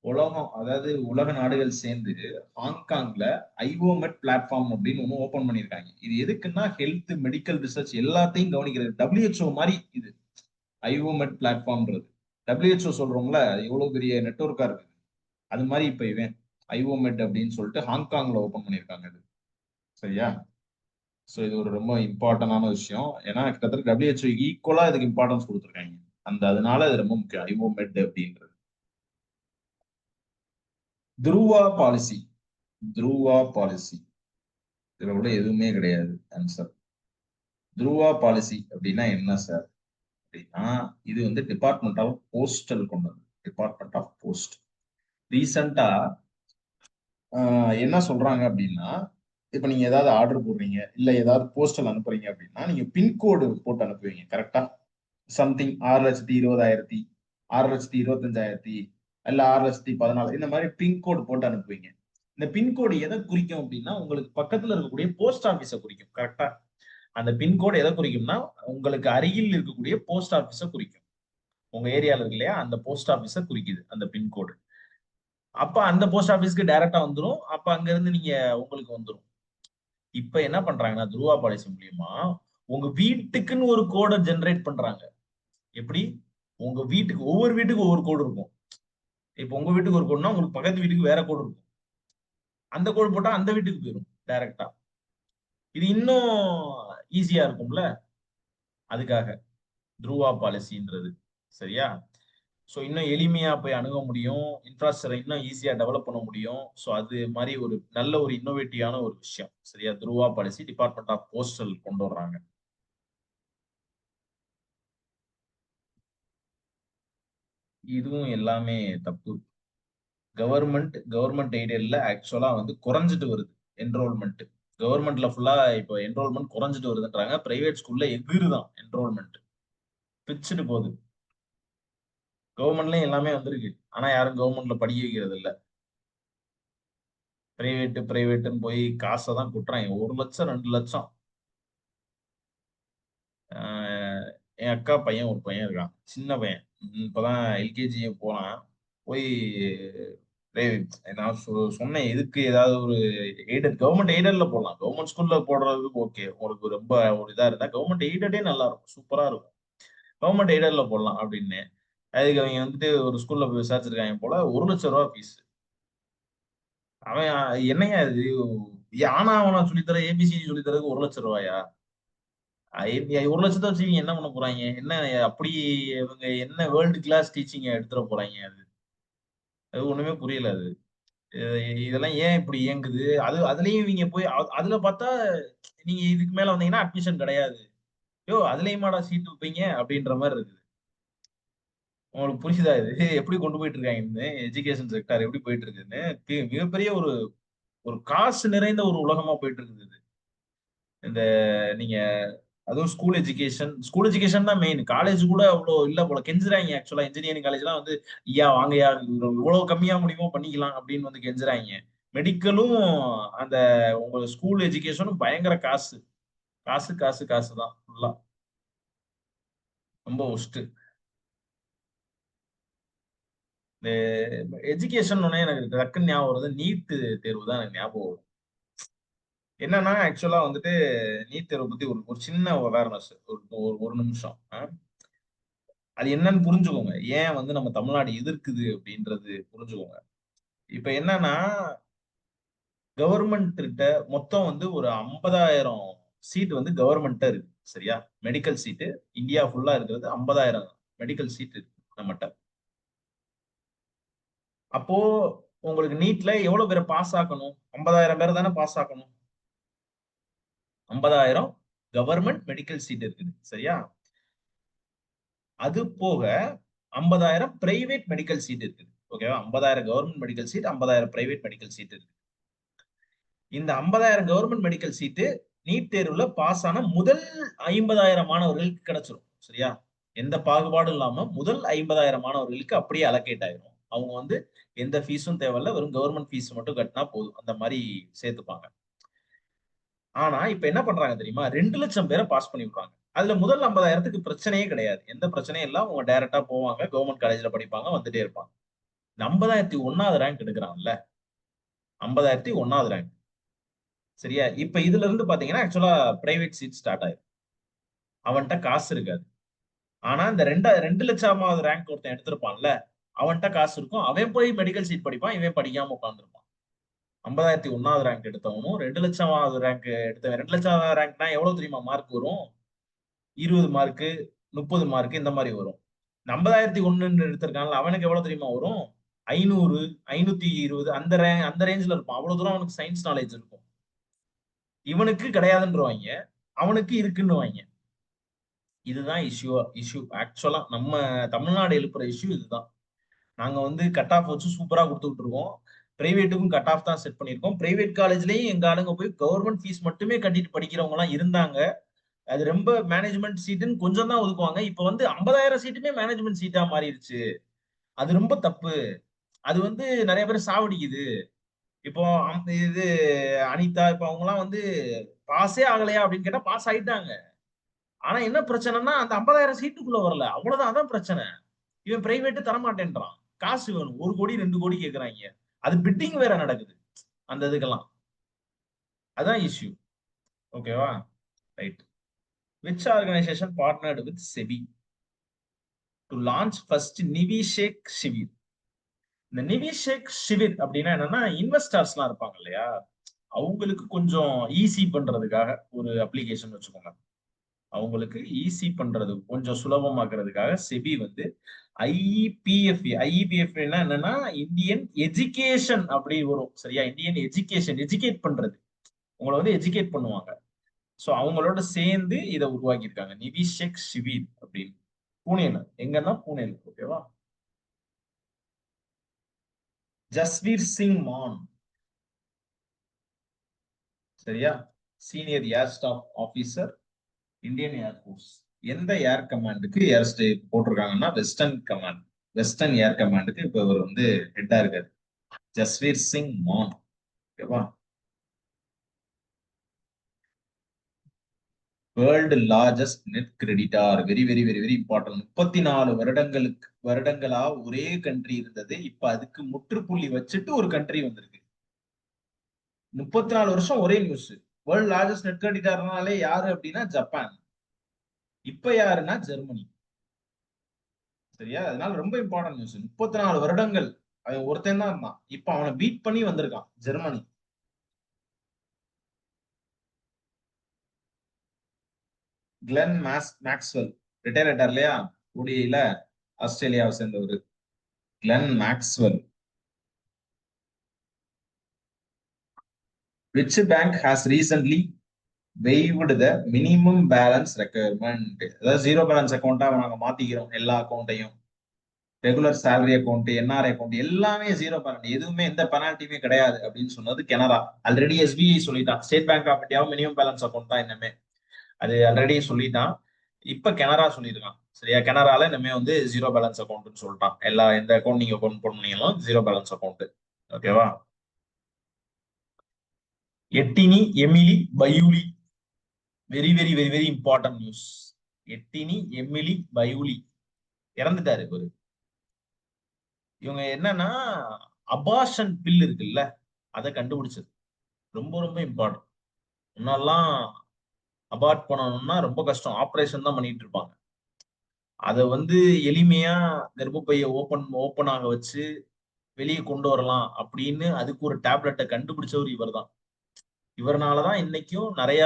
உலகம், அதாவது உலக நாடுகள் சேர்ந்து ஹாங்காங்ல ஐஓமெட் பிளாட்ஃபார்ம் அப்படின்னு ஒன்று ஓபன் பண்ணியிருக்காங்க. இது எதுக்குன்னா ஹெல்த், மெடிக்கல் ரிசர்ச் எல்லாத்தையும் கவனிக்கிறது. WHO மாதிரி இது ஐஓமெட் பிளாட்ஃபார்ம்ன்றது. WHO சொல்றோம்ல எவ்வளவு பெரிய நெட்வொர்க்கா இருக்கு, அது மாதிரி இப்ப இவன் ஐஓமெட் அப்படின்னு சொல்லிட்டு ஹாங்காங்ல ஓபன் பண்ணியிருக்காங்க இது. சரியா? ஸோ இது ஒரு ரொம்ப இம்பார்ட்டன்டான விஷயம். ஏன்னா கிட்டத்தட்ட WHO ஈக்குவலா இதுக்கு இம்பார்ட்டன்ஸ் கொடுத்துருக்காங்க. அதனால இது ரொம்ப முக்கியம் ஐஓமெட் அப்படின்றது. துருவா பாலிசி. துருவா பாலிசி இதுல கூட எதுவுமே கிடையாது ஆன்சர். துருவா பாலிசி அப்படின்னா என்ன சார் அப்படின்னா, இது வந்து டிபார்ட்மெண்ட் ஆஃப் போஸ்டல் கொண்டது. டிபார்ட்மெண்ட் ஆஃப் போஸ்ட் ரீசெண்டா என்ன சொல்றாங்க அப்படின்னா, இப்ப நீங்க ஏதாவது ஆர்டர் போடுறீங்க இல்ல ஏதாவது போஸ்டல் அனுப்புறீங்க அப்படின்னா நீங்க பின்கோடு போட்டு அனுப்புவீங்க கரெக்டா? சம்திங் 6,20,000, 6,25,000, இல்ல 6,14,000 இந்த மாதிரி பின்கோடு போட்டு அனுப்புவீங்க. இந்த பின்கோடு எதை குறிக்கும் அப்படின்னா உங்களுக்கு பக்கத்துல இருக்கக்கூடிய போஸ்ட் ஆபீஸை குறிக்கும் கரெக்டா? அந்த பின்கோடு எதை குறிக்கும்னா உங்களுக்கு அருகில் இருக்கக்கூடிய போஸ்ட் ஆபீஸை குறிக்கும். உங்க ஏரியால இருக்கு இல்லையா, அந்த போஸ்ட் ஆபீஸை குறிக்குது அந்த பின்கோடு. அப்ப அந்த போஸ்ட் ஆபீஸ்க்கு டைரக்டா வந்துரும். அப்ப அங்க இருந்து நீங்க உங்களுக்கு வந்துரும். இப்ப என்ன பண்றாங்கன்னா துருவா பாலிசி மூலியமா உங்க வீட்டுக்குன்னு ஒரு கோடை ஜெனரேட் பண்றாங்க. எப்படி? உங்க வீட்டுக்கு ஒவ்வொரு வீட்டுக்கு ஒவ்வொரு கோடு இருக்கும். இப்ப உங்க வீட்டுக்கு ஒரு கோடுனா உங்களுக்கு பக்கத்து வீட்டுக்கு வேற கோடு இருக்கும். அந்த கோடு போட்டா அந்த வீட்டுக்கு போயிடும் டைரக்டா. இது இன்னும் ஈஸியா இருக்கும்ல, அதுக்காக துருவா பாலிசின்றது. சரியா? ஸோ இன்னும் எளிமையா போய் அணுக முடியும். இன்ஃப்ராஸ்ட்ரக்சரை இன்னும் ஈஸியா டெவலப் பண்ண முடியும். ஸோ அது மாதிரி ஒரு நல்ல ஒரு இன்னோவேட்டிவான ஒரு விஷயம். சரியா? Dhruva policy department of postal கொண்டு வர்றாங்க. இதுவும் எல்லாமே தப்பு. கவர்மெண்ட் எய்டட்ல ஆக்சுவலா வந்து குறைஞ்சிட்டு வருது என்ரோல்மெண்ட். கவர்மெண்ட்ல ஃபுல்லா இப்போ என்ரோல்மெண்ட் குறைஞ்சிட்டு வருதுன்றாங்க. பிரைவேட் ஸ்கூல்ல எகிறுதான் என்ரோல்மெண்ட். பிச்சுட்டு போகுது. கவர்மெண்ட்லயும் எல்லாமே வந்திருக்கு. ஆனா யாரும் கவர்மெண்ட்ல படிக்க வைக்கிறது இல்ல. பிரைவேட்னு போய் காசை தான் கொட்டுறாங்க. 1,00,000 2,00,000. ஆஹ் என் அக்கா பையன் ஒரு பையன் இருக்கான், சின்ன பையன். இப்பதான் எல்கேஜி போனான். போய் நான் சொன்னேன் எதுக்கு ஏதாவது ஒரு கவர்மெண்ட் எய்டட்ல போடலாம். கவர்மெண்ட் ஸ்கூல்ல போடுறதுக்கு ஓகே, உங்களுக்கு ரொம்ப ஒரு இதா இருந்தா கவர்மெண்ட் எய்டடே நல்லா இருக்கும், சூப்பரா இருக்கும். கவர்மெண்ட் எய்டட்ல போடலாம் அப்படின்னு அதுக்கு அவங்க வந்துட்டு ஒரு ஸ்கூல்ல போய் விசாரிச்சிருக்காங்க போல. 1,00,000 ஃபீஸ். அவன் என்னையா இது, ஆனா அவனா சொல்லித்தர ஏபிசிடி சொல்லித்தரதுக்கு 1,00,000? 1,00,000 வச்சு இவங்க என்ன பண்ண போறாங்க? என்ன அப்படி இவங்க என்ன வேர்ல்டு கிளாஸ் டீச்சிங் எடுத்துட போறாங்க? அது அது ஒண்ணுமே புரியல அது. இதெல்லாம் ஏன் இப்படி இயங்குது? அதுலயும் இவங்க போய் அதுல பார்த்தா நீங்க இதுக்கு மேல வந்தீங்கன்னா அட்மிஷன் கிடையாது. யோ அதுலயுமாடா சீட் வைப்பீங்க அப்படின்ற மாதிரி இருக்குது. உங்களுக்கு புரியுதா இது எப்படி கொண்டு போயிட்டு இருக்காங்க? எஜுகேஷன் செக்டார் எப்படி போயிட்டு இருக்குன்னு மிகப்பெரிய ஒரு ஒரு காசு நிறைந்த ஒரு உலகமா போயிட்டு இருக்குது இது. இந்த நீங்க அதுவும் ஸ்கூல் எஜுகேஷன் தான் மெயின். காலேஜ் கூட அவ்வளவு இல்ல போல, கெஞ்சுறாங்க. ஆக்சுவலா இன்ஜினியரிங் காலேஜ் எல்லாம் வந்து ஐயா வாங்கயா இவ்வளவு கம்மியா முடியுமோ பண்ணிக்கலாம் அப்படின்னு வந்து கெஞ்சுறாங்க. மெடிக்கலும் அந்த உங்க ஸ்கூல் எஜுகேஷனும் பயங்கர காசு. காசு காசு காசு தான் ஃபுல்லா. ரொம்ப ஒஸ்ட். இந்த எஜுகேஷன் எனக்கு டக்குன்னு ஞாபகம் வருது, நீட் தேர்வு தான் எனக்கு ஞாபகம் வரும். என்னன்னா ஆக்சுவலா வந்துட்டு நீட் தேர்வை பத்தி ஒரு ஒரு சின்ன அவேர்னஸ், ஒரு ஒரு ஒரு நிமிஷம். அது என்னன்னு புரிஞ்சுக்கோங்க. ஏன் வந்து நம்ம தமிழ்நாடு எதிர்க்குது அப்படின்றது புரிஞ்சுக்கோங்க. இப்ப என்னன்னா கவர்மெண்ட் கிட்ட மொத்தம் வந்து ஒரு 50,000 சீட் வந்து கவர்மெண்ட்டா இருக்கு. சரியா? மெடிக்கல் சீட்டு இந்தியா ஃபுல்லா இருக்கிறது 50,000 மெடிக்கல் சீட் இருக்கு நம்மகிட்ட. அப்போ உங்களுக்கு நீட்ல எவ்வளவு பேரை பாஸ் ஆக்கணும்? 50,000 பேர் தானே பாஸ் ஆக்கணும். 50,000 கவர்மெண்ட் மெடிக்கல் சீட் இருக்குது. சரியா? அது போக 50,000 பிரைவேட் மெடிக்கல் சீட் இருக்குது. ஓகேவா? 50,000 government medical seat, 50,000 private medical seat இருக்கு. இந்த 50,000 கவர்மெண்ட் மெடிக்கல் சீட்டு நீட் தேர்வுல பாஸ் ஆன முதல் 50,000 மாணவர்களுக்கு கிடைச்சிரும். சரியா? எந்த பாகுபாடும் இல்லாம முதல் 50,000 மாணவர்களுக்கு அப்படியே அலோகேட் ஆயிரும். அவங்க வந்து எந்த ஃபீஸும் தேவையில்ல, வெறும் கவர்மெண்ட் ஃபீஸ் மட்டும் கட்டினா போதும். அந்த மாதிரி சேர்த்துப்பாங்க. ஆனா இப்ப என்ன பண்றாங்க தெரியுமா? 2,00,000 பேரை பாஸ் பண்ணி விடுறாங்க. அதுல முதல் 50,000த்துக்கு பிரச்சனையே கிடையாது. எந்த பிரச்சனையும் இல்ல. அவங்க டைரக்டா போவாங்க, கவர்மெண்ட் காலேஜ்ல படிப்பாங்க, வந்துட்டே இருப்பாங்க. இந்த 50,001வது ரேங்க் எடுக்கிறான்ல, 50,001வது ரேங்க். சரியா? இப்ப இதுல இருந்து பாத்தீங்கன்னா ஆக்சுவலா பிரைவேட் சீட் ஸ்டார்ட் ஆயிரும். அவன்கிட்ட காசு இருக்காது. ஆனா இந்த 2,00,000வது ரேங்க் ஒருத்தன் எடுத்திருப்பான்ல, அவன்கிட்ட காசு இருக்கும். அவன் போய் மெடிக்கல் சீட் படிப்பான், இவன் படிக்காம உட்கார்ந்துருப்பான். 50,001வது ரேங்க் எடுத்தவனும் 2,00,000வது ரேங்க் எடுத்தவன், 2,00,000 ரேங்க்னா எவ்வளவு தெரியுமா மார்க் வரும்? 20 மார்க்கு, 30 மார்க் இந்த மாதிரி வரும். 50,001 எடுத்திருக்கான்ல, அவனுக்கு எவ்வளவு தெரியுமா வரும்? 500, 520 அந்த ரேஞ்ச்ல இருப்பான். அவ்வளவு தூரம் அவனுக்கு சயின்ஸ் நாலேஜ் இருக்கும். இவனுக்கு கிடையாதுன்றவாங்க, அவனுக்கு இருக்குன்னுவாங்க. இதுதான் இஷ்யூ ஆக்சுவலா நம்ம தமிழ்நாடு எழுப்புற இஷ்யூ இதுதான். நாங்க வந்து கட் ஆஃப் வச்சு சூப்பரா கொடுத்துட்டு இருக்கோம். பிரைவேட்டுக்கும் கட் ஆஃப் தான் செட் பண்ணிருக்கோம். பிரைவேட் காலேஜ்லயும் எங்க ஆளுங்க போய் கவர்மெண்ட் ஃபீஸ் மட்டுமே கட்டிட்டு படிக்கிறவங்க எல்லாம் இருந்தாங்க. அது ரொம்ப மேனேஜ்மெண்ட் சீட்டுன்னு கொஞ்சம் தான் ஒதுக்குவாங்க. இப்ப வந்து 50,000 சீட்டுமே மேனேஜ்மெண்ட் சீட்டா மாறிடுச்சு. அது ரொம்ப தப்பு. அது வந்து நிறைய பேர் சாவடிக்குது. இப்போ இது அனிதா இப்ப அவங்க எல்லாம் வந்து பாஸே ஆகலையா அப்படின்னு கேட்டா பாஸ் ஆயிட்டாங்க. ஆனா என்ன பிரச்சனைனா அந்த 50,000 சீட்டுக்குள்ள வரல. அவ்வளவுதான், அதான் பிரச்சனை. இவன் பிரைவேட் தரமாட்டேன்றான். காசு வேணும். 1 கோடி 2 கோடி கேக்குறாங்க. அது பிட்டிங் வேற நடக்குது அந்த இதுக்கெல்லாம். அதான் இஷ்யூ. ஓகேவா? Right. Which organisation partnered with SEBI to launch first Niveshak Shivir? இந்த நிவிஷேக் ஷிவிர் அப்படின்னா என்னன்னா, இன்வெஸ்டர்ஸ் எல்லாம் இருப்பாங்க இல்லையா, அவங்களுக்கு கொஞ்சம் ஈஸி பண்றதுக்காக ஒரு அப்ளிகேஷன் வச்சுக்கோங்க. அவங்களுக்கு ஈஸி பண்றது கொஞ்சம் சுலபமாக்குறதுக்காக செபி வந்து ஐஇபிஎஃப் என்னன்னா இந்தியன் எஜுகேஷன் அப்படி வரும். சரியா? இந்தியன் எஜுகேஷன், எஜுகேட் பண்றது, உங்களை வந்து எஜுகேட் பண்ணுவாங்க. சோ அவங்களோட சேர்ந்து இதை உருவாக்கி இருக்காங்க, நிவிஷேக் ஷிவிர் அப்படின்னு. பூனேல, எங்கன்னா பூனேல. ஓகேவா? ஜஸ்வீர் சிங் மான். சரியா? சீனியர் ஏர் ஸ்டாஃப் ஆபீசர், இந்தியன் ஏர்போர்ஸ். எந்த ஏர் கமாண்டுக்கு ஏர் ஸ்டே போட்டிருக்காங்கன்னா வெஸ்டர்ன் கமாண்ட், வெஸ்டர்ன் ஏர் கமாண்டுக்கு இப்ப இவர் வந்து ஹெட்டா இருக்காரு, ஜஸ்வீர் சிங் மான். ஓகேவா? World largest net creditor. Very very very very important. 34 வருடங்களா ஒரே கண்ட்ரி இருந்தது. இப்ப அதுக்கு முற்றுப்புள்ளி வச்சுட்டு ஒரு கண்ட்ரி வந்திருக்கு. 34 வருஷம் ஒரே நியூஸ். வேர்ல்டு லார்ஜஸ்ட் நெட் கிரெடிட்டார்னாலே யாரு அப்படின்னா ஜப்பான். இப்ப யாருன்னா ஜெர்மனி. சரியா? அதனால ரொம்ப இம்பார்ட்டன்ட் நியூஸ். 34 வருடங்கள் அவன் ஒருத்தன் தான் இருந்தான். இப்ப அவனை பீட் பண்ணி வந்திருக்கான் ஜெர்மனி. கிளென் மேக்ஸ்வெல் ரிட்டையர் ஆயிட்டார் இல்லையா, ஓடிஐல, ஆஸ்திரேலியாவை சேர்ந்தவர் Glenn Maxwell. Which bank has recently waived the minimum balance requirement? அதாவது ஜீரோ பேலன்ஸ் அக்கௌண்டா நாங்க மாத்திக்கிறோம் எல்லா அக்கௌண்ட்டையும். Regular salary account, NRI account எல்லாமே ஜீரோ பேலன்ஸ், எதுவுமே எந்த பெனால்ட்டியுமே கிடையாது அப்படின்னு சொன்னது கனரா. ஆல்ரெடி எஸ்பிஐ சொல்லிட்டான், ஸ்டேட் பேங்க் ஆஃப் இந்தியாவும் மினிமம் பேலன்ஸ் அக்கௌண்ட் தான் இனிமே. அது ஆல்ரெடி சொல்லிட்டான். இப்ப கனரா சொல்லியிருக்கான். சரியா? கனரால இனிமே வந்து ஜீரோ பேலன்ஸ் அக்கௌண்ட்னு சொல்லிட்டான். எந்த அக்கௌண்ட் நீங்க அக்கௌண்ட் பண்ணீங்களும் ஜீரோ பேலன்ஸ் அக்கௌண்ட். ஓகேவா? Etienne Emile Baulieu. Very very very very important news. Etienne Emile Baulieu இறந்துட்டாரு இவரு. இவங்க என்னன்னா அபார்ஷன் பில் இருக்குல்ல, அதை கண்டுபிடிச்சது. ரொம்ப ரொம்ப இம்பார்ட்டன்ட். முன்னெல்லாம் அபார்ட் பண்ணணும்னா ரொம்ப கஷ்டம், ஆபரேஷன் தான் பண்ணிட்டு இருப்பாங்க. அதை வந்து எளிமையா கர்ப்பப்பையை ஓபன் ஆக வச்சு வெளியே கொண்டு வரலாம் அப்படின்னு அதுக்கு ஒரு டேப்லெட்டை கண்டுபிடிச்சவர் இவர் தான். இவர்னாலதான் இன்னைக்கும் நிறைய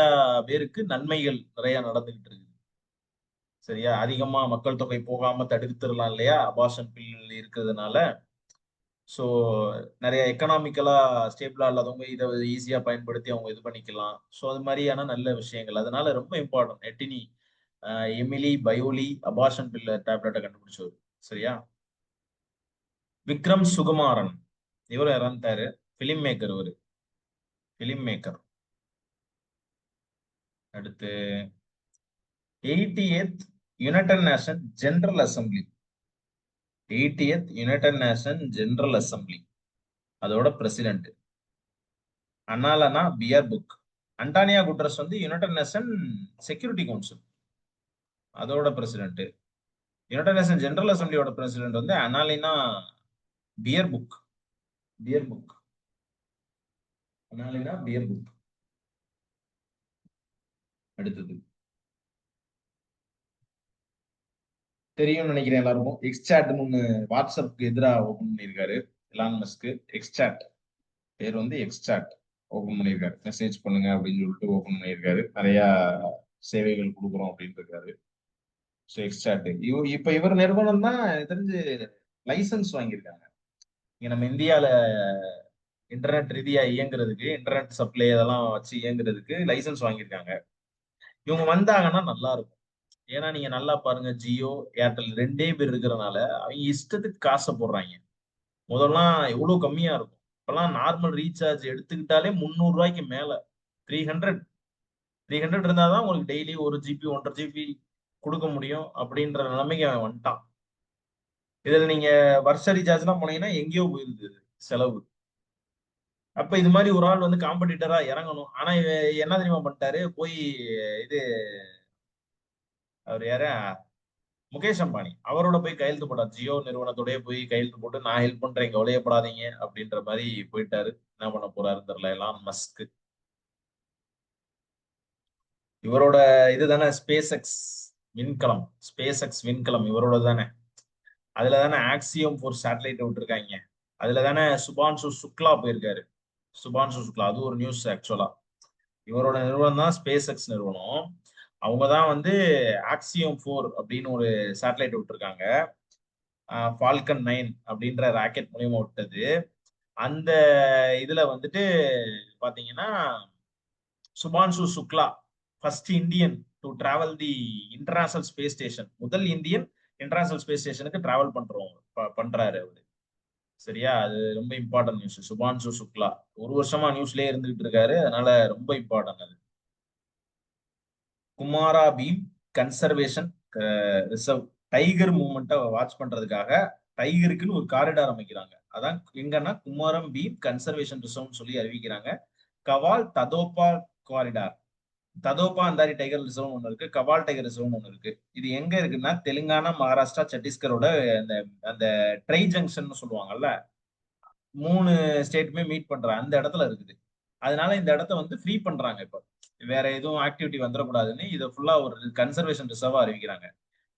பேருக்கு நன்மைகள் நிறைய நடந்துகிட்டு இருக்கு. சரியா, அதிகமா மக்கள் தொகை போகாம தடுத்துடலாம் இல்லையா அபார்ஷன் பில் இருக்கிறதுனால. ஸோ நிறைய எக்கனாமிக்கலா ஸ்டேபிளா இல்லாதவங்க இதை ஈஸியா பயன்படுத்தி அவங்க இது பண்ணிக்கலாம். ஸோ அது மாதிரியான நல்ல விஷயங்கள். அதனால ரொம்ப important Etienne Emile Baulieu abortion pill டேப்லெட்டை கண்டுபிடிச்சவர். சரியா. விக்ரம் சுகுமாரன் இவர் இறந்தாரு. பிலிம் மேக்கர் இவரு, பிலிம் மேக்கர். அடுத்து 80th united nation general assembly. 80th united nation general assembly அதோட president Annalena Baerbock. Antonio Guterres வந்து யுனைடெட் நேஷன் செக்யூரிட்டி கவுன்சில் அதோட பிரசிடென்ட். யுனைடெட் நேஷன் ஜெனரல் அசம்பிளியோட பிரசிடென்ட் வந்து அனாலினா பியர்புக். பியர்புக், அனாலினா பியர்புக். அடுத்தது தெரியும்னு நினைக்கிறேன் எல்லாருக்கும். எக்ஸ்சாட்னு ஒண்ணு வாட்ஸ்அப்க்கு எதிராக ஓபன் பண்ணியிருக்காரு எலான் மஸ்க். எக்ஸ்சாட் பேர் வந்து எக்ஸ்சாட் ஓபன் பண்ணியிருக்காரு. மெசேஜ் பண்ணுங்க அப்படின்னு சொல்லிட்டு ஓபன் பண்ணியிருக்காரு. நிறைய சேவைகள் கொடுக்குறோம் அப்படின்னு இருக்காரு. ஸோ எக்ஸ்சாட் இப்ப இவர் நிறுவனம் தான் தெரிஞ்சு லைசன்ஸ் வாங்கியிருக்காங்க. இங்க நம்ம இந்தியால இன்டர்நெட் ரீதியா இயங்குறதுக்கு, இன்டர்நெட் சப்ளை அதெல்லாம் வச்சு இயங்குறதுக்கு லைசன்ஸ் வாங்கியிருக்காங்க. இவங்க வந்தாங்கன்னா நல்லா இருக்கும். ஏன்னா நீங்க நல்லா பாருங்க, ஜியோ ஏர்டெல் ரெண்டே பேர் இருக்கிறனால அவங்க இஷ்டத்துக்கு காசை போடுறாங்க. முதல்லாம் எவ்வளவு கம்மியா இருக்கும். இப்பெல்லாம் நார்மல் ரீசார்ஜ் எடுத்துக்கிட்டாலே 300 ரூபாய்க்கு மேல. 300 300 இருந்தாதான் உங்களுக்கு டெய்லி 1 GB 1.5 GB கொடுக்க முடியும் அப்படின்ற நிலைமைக்கு அவன் வந்துட்டான். இதுல நீங்க வருஷ ரீசார்ஜ் எல்லாம் போனீங்கன்னா எங்கேயோ போயிருது செலவு. அப்ப இது மாதிரி ஒரு ஆள் வந்து காம்படிட்டரா இறங்கணும். ஆனா என்ன தெரியுமா பண்ணிட்டாரு, போய் இது அவர் யாரு, முகேஷ் அம்பானி அவரோட போய் கையெழுத்து போட்டார். ஜியோ நிறுவனத்தோடய போய் கையெழுத்து போட்டு நான் ஹெல்ப் பண்றேன் கவலையப்படாதீங்க அப்படின்ற மாதிரி போயிட்டாரு. என்ன பண்ண போறாரு தெரியல எலான் மஸ்க். இவரோட இதுதானே ஸ்பேஸ் எக்ஸ் விண்கலம். ஸ்பேஸ் எக்ஸ் விண்கலம் இவரோட தானே. அதுல தானே ஆக்சியம் 4 சேட்டலைட் விட்டுருக்காங்க. அதுல தானே சுபான்சு சுக்லா போயிருக்காரு. சுபான்சு சுக்லா அது ஒரு நியூஸ் ஆக்சுவலா. இவரோட நிறுவனம் தான் ஸ்பேஸ் எக்ஸ் நிறுவனம். அவங்க தான் வந்து ஆக்சியம் 4 அப்படின்னு ஒரு சேட்டலைட் விட்டுருக்காங்க. ஃபால்கன் 9 அப்படின்ற ராக்கெட் மூலியமா விட்டது. அந்த இதுல வந்துட்டு பாத்தீங்கன்னா Shubhanshu Shukla first Indian to travel the international space station. முதல் இந்தியன் இன்டர்நேஷனல் ஸ்பேஸ் ஸ்டேஷனுக்கு டிராவல் பண்றாரு அவரு. சரியா, அது ரொம்ப இம்பார்ட்டன்ட் நியூஸ். சுபான்சு சுக்லா ஒரு வருஷமா நியூஸ்லயே இருந்துகிட்டு இருக்காரு. அதனால ரொம்ப இம்பார்ட்டன்ட் அது. Kumara Bheem conservation reserve. Tiger மூவ்மெண்ட்டை வாட்ச் பண்றதுக்காக டைகருக்குன்னு ஒரு காரிடார் அமைக்கிறாங்க. அதான் எங்கன்னா குமாரம் பீம் கன்சர்வேஷன் ரிசர்வ்னு சொல்லி அறிவிக்கிறாங்க. கவால் ததோப்பா காரிடார். ததோப்பா அந்தாரி டைகர் ரிசர்வ் ஒன்று இருக்கு, கவால் டைகர் ரிசர்வ் ஒன்று இருக்கு. இது எங்க இருக்குன்னா தெலுங்கானா, மகாராஷ்டிரா, சத்தீஸ்கரோட அந்த அந்த ட்ரை ஜங்ஷன் சொல்லுவாங்கல்ல, 3 ஸ்டேட்டுமே மீட் பண்ற அந்த இடத்துல இருக்குது. அதனால இந்த இடத்த வந்து ஃப்ரீ பண்றாங்க. இப்போ வேற எதுவும் ஆக்டிவிட்டி வந்துடக்கூடாதுன்னு இதை ஃபுல்லா ஒரு கன்சர்வேஷன் ரிசர்வா அறிவிக்கிறாங்க.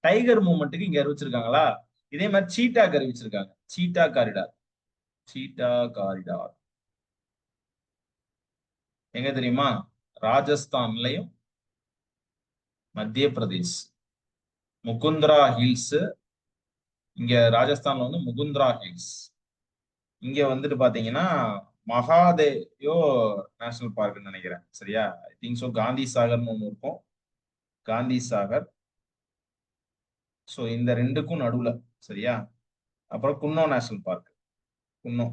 டைகர் மூவ்மெண்ட்டுக்கு இங்க அறிவிச்சிருக்காங்களா. இதே மாதிரி சீட்டாக்கு அறிவிச்சிருக்காங்க. சீட்டா காரிடார். சீட்டா காரிடார் எங்க தெரியுமா? ராஜஸ்தான்லயும் மத்திய பிரதேஷ் முகுந்திரா ஹில்ஸ். இங்க ராஜஸ்தான்ல வந்து முகுந்திரா ஹில்ஸ். இங்க வந்துட்டு பாத்தீங்கன்னா மகாதேயோ நேஷனல் பார்க்னு நினைக்கிறேன். சரியா, ஐ திங்க் ஸோ. காந்தி சாகர்னு ஒண்ணு இருக்கும், காந்தி சாகர். ஸோ இந்த ரெண்டுக்கும் நடுவுல. சரியா, அப்புறம் குன்னோ நேஷனல் பார்க், குன்னோ.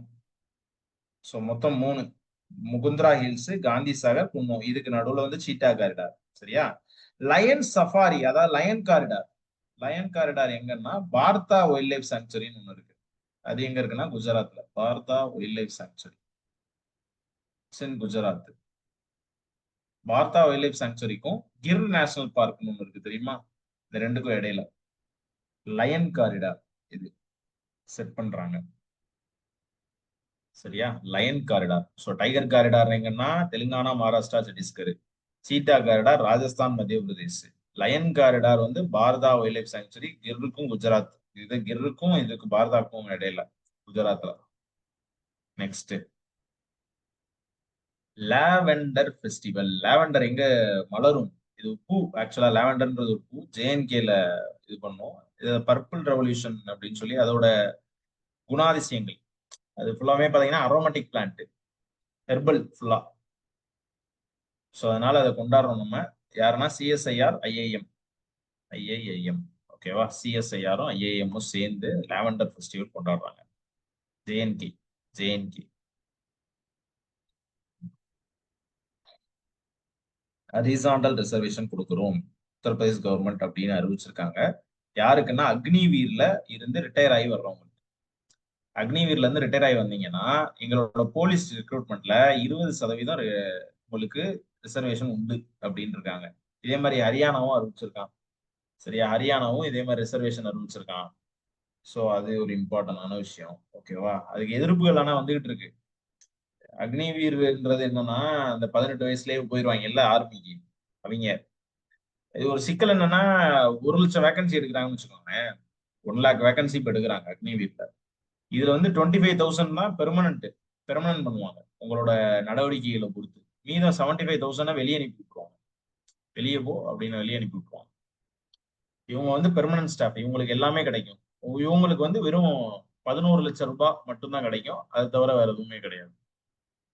ஸோ மொத்தம் 3: முகுந்திரா ஹில்ஸ், காந்தி சாகர், குன்னோ. இதுக்கு நடுவுல வந்து சீட்டா காரிடார். சரியா. லயன் சஃபாரி அதாவது லயன் காரிடார். லயன் காரிடார் எங்கன்னா பார்த்தா வைல்ட் லைஃப் சாங்சுரின்னு ஒண்ணு இருக்கு. அது எங்க இருக்குன்னா குஜராத்ல. பார்த்தா வைல்ட் லைஃப் சாங்சுரி இன் குஜராத். பார்த்தா வைல்ட் லைஃப் சாங்சுரிக்கும் கிர் நேஷனல் பார்க்னு ஒண்ணு இருக்கு தெரியுமா? இந்த ரெண்டுக்கும் இடையில லயன் காரிடார் இது செட் பண்றாங்க. சரியா, lion corridor. So tiger corridor எங்கன்னா Telangana, Maharashtra, Chhattisgarh. Cheetah corridor Rajasthan, Madhya Pradesh. Lion corridor வந்து பாரதா வைல்ட் லைஃப் சாங்சுரி கிர்ருக்கும் குஜராத். இது கிர்ருக்கும் இதுக்கு பாரதாக்கும் இடையில குஜராத்ல. Next lavender festival. லாவெண்டர் எங்க மலரும்? இது பூ. ஆக்சுவலா லாவெண்டர்ன்றது ஒரு பூ. ஜேஎன்கேல இது பண்ணும். இது பர்பிள் ரெவல்யூஷன் அப்படின்னு சொல்லி அதோட குணாதிசயங்கள். அது ஃபுல்லாமே பாத்தீங்கன்னா அரோமேட்டிக் பிளான்ட், ஹெர்பல் ஃபுல்லா. ஸோ அதனால அதை கொண்டாடுறோம் நம்ம. யாருன்னா சிஎஸ்ஐஆர், ஐஐஎம். ஓகேவா? சிஎஸ்ஐஆரும் ஐஏஎம்மும் சேர்ந்து லாவெண்டர் ஃபெஸ்டிவல் கொண்டாடுறாங்க. ஜேஎன்கே ஜேஎன்கே ஹரிசாண்டல் ரிசர்வேஷன் கொடுக்குறோம் உத்தரப்பிரதேஷ் கவர்மெண்ட் அப்படின்னு அறிவிச்சிருக்காங்க. யாருக்குன்னா அக்னிவீர்ல இருந்து ரிட்டையர் ஆகி வர்றவங்க. அக்னிவீர்ல இருந்து ரிட்டையர் ஆகி வந்தீங்கன்னா எங்களோட போலீஸ் ரெக்ரூட்மெண்ட்ல 20% உங்களுக்கு ரிசர்வேஷன் உண்டு அப்படின்னு இருக்காங்க. இதே மாதிரி ஹரியானாவும் அறிவிச்சிருக்கான். சரியா? ஹரியானாவும் இதே மாதிரி ரிசர்வேஷன் அறிவிச்சிருக்கான். ஸோ அது ஒரு இம்பார்ட்டன்டான விஷயம். ஓகேவா? அதுக்கு எதிர்ப்புகள் ஆனா வந்துகிட்டு இருக்கு. அக்னிவீர்ன்றது என்னன்னா அந்த 18 வயசுலயே போயிருவாங்க இல்ல ஆர்மிக்கு அவங்க. இது ஒரு சிக்கல் என்னன்னா 1,00,000 வேகன்சி எடுக்கிறாங்கன்னு வச்சுக்கோங்க. 1 lakh வேகன்சி இப்ப எடுக்கிறாங்க அக்னிவீர்ல. இதுல வந்து 25,000 தான் பெர்மனன்ட் பண்ணுவாங்க உங்களோட நடவடிக்கைகளை பொறுத்து. மீதம் 75,000 வெளியே அனுப்பி விட்டுருவாங்க. வெளியே போ அப்படின்னு வெளியே அனுப்பி விட்டுருவாங்க. இவங்க வந்து பெர்மனன்ட் ஸ்டாஃப், இவங்களுக்கு எல்லாமே கிடைக்கும். இவங்களுக்கு வந்து வெறும் 11 லட்சம் ரூபாய் மட்டும்தான் கிடைக்கும். அது தவிர வேற எதுவுமே கிடையாது.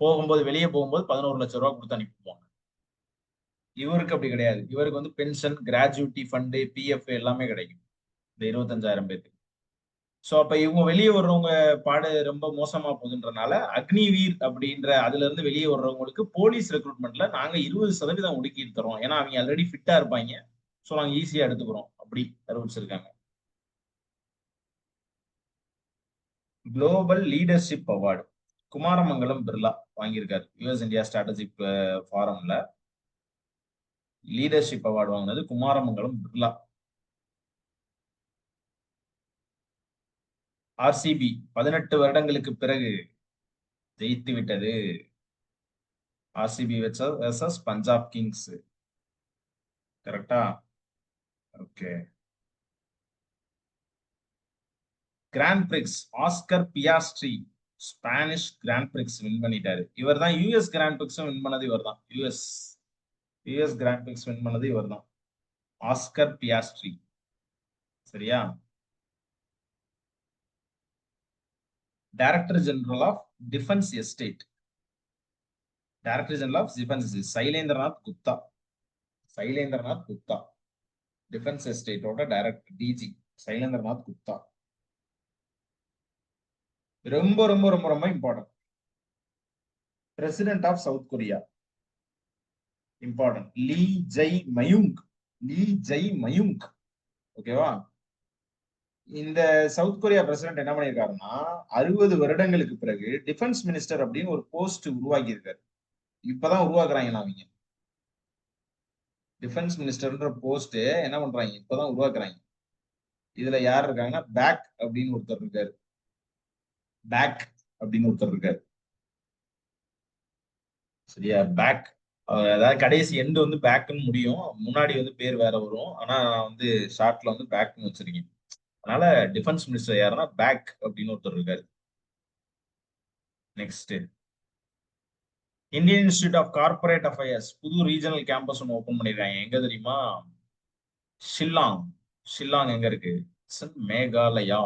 போகும்போது வெளியே போகும்போது 11 லட்சம் ரூபாய் கொடுத்து அனுப்பிடுவாங்க. இவருக்கு அப்படி கிடையாது. இவருக்கு வந்து பென்ஷன், கிராஜுவிட்டி ஃபண்டு, பிஎஃப் எல்லாமே கிடைக்கும் இந்த 25,000 பேருக்கு. சோ அப்ப இவங்க வெளியே வர்றவங்க பாடு ரொம்ப மோசமா போகுதுன்றனால அக்னிவீர் அப்படின்ற அதுல இருந்து வெளியே வர்றவங்களுக்கு போலீஸ் ரெக்ரூட்மெண்ட்ல நாங்க 20% ஒதுக்கீடு தரோம். ஏன்னா அவங்க ஆல்ரெடி ஃபிட்டா இருப்பாங்க. சோ நாங்க ஈஸியா எடுத்துக்கிறோம் அப்படி அறிவிச்சிருக்காங்க. Global leadership award Kumaramangalam Birla வாங்கியிருக்காரு. யுஎஸ் இந்தியா ஸ்ட்ராட்டஜிக் ஃபாரம்ல லீடர்ஷிப் அவார்டு வாங்கினது குமாரமங்கலம் பிர்லா. ஆர்சிபி 18 வருடங்களுக்கு பிறகு ஜெயித்து விட்டது. ஆர்சிபி வெர்சஸ் பஞ்சாப் கிங்ஸ். கரெக்டா? Okay. Grand prix Oscar Piastri Spanish grand prix win பண்ணிட்டாரு. இவர் தான் யூஎஸ் கிராண்ட் பிரிக்ஸும் வின் பண்ணது இவர் தான். யூஎஸ் கிராண்ட் பிரிக்ஸ் வின் பண்ணது இவர் தான், ஆஸ்கர் பியாஸ்ட்ரி. சரியா? Director general of defence estate. Director general of defence Shailendranath Gupta. Shailendranath Gupta defence எஸ்டேட்டோட டைரக்டர் டிஜி சைலேந்திரநாத் குப்தா. ரொம்ப ரொம்ப ரொம்ப ரொம்ப important. President of south Korea important. Lee Jae Myung. Lee Jae Myung. ஓகேவா? இந்த சவுத் கொரியா பிரசிடென்ட் என்ன பண்ணியிருக்காருன்னா 60 வருடங்களுக்கு பிறகு டிஃபென்ஸ் மினிஸ்டர் அப்படின்னு ஒரு போஸ்ட் உருவாக்கி இருக்காரு. இப்பதான் உருவாக்குறாங்க. அவங்க டிஃபென்ஸ் மினிஸ்டர்ன்ற போஸ்ட் என்ன பண்றாங்க? இப்பதான் உருவாக்குறாங்க. இதுல யார் இருக்காங்கன்னா பேக் அப்படின்னு ஒருத்தர் இருக்காரு. பேக் அப்படின்னு ஒருத்தர் இருக்காரு. சரியா? பேக். அதாவது கடைசி எண்டு வந்து பேக்னு முடியும், முன்னாடி வந்து பேர் வேற வரும். ஆனா நான் வந்து ஷார்ட்ல வந்து பேக்னு வச்சிருக்கேன். அதனால டிஃபென்ஸ் மினிஸ்டர் யாருன்னா பேக் அப்படின்னு ஒருத்தர் இருக்காரு. Next Indian institute of corporate affairs புது ரீஜனல் கேம்பஸ் ஒன்று ஓபன் பண்ணிருக்காங்க. எங்க தெரியுமா? ஷில்லாங். ஷில்லாங் எங்க இருக்கு? மேகாலயா.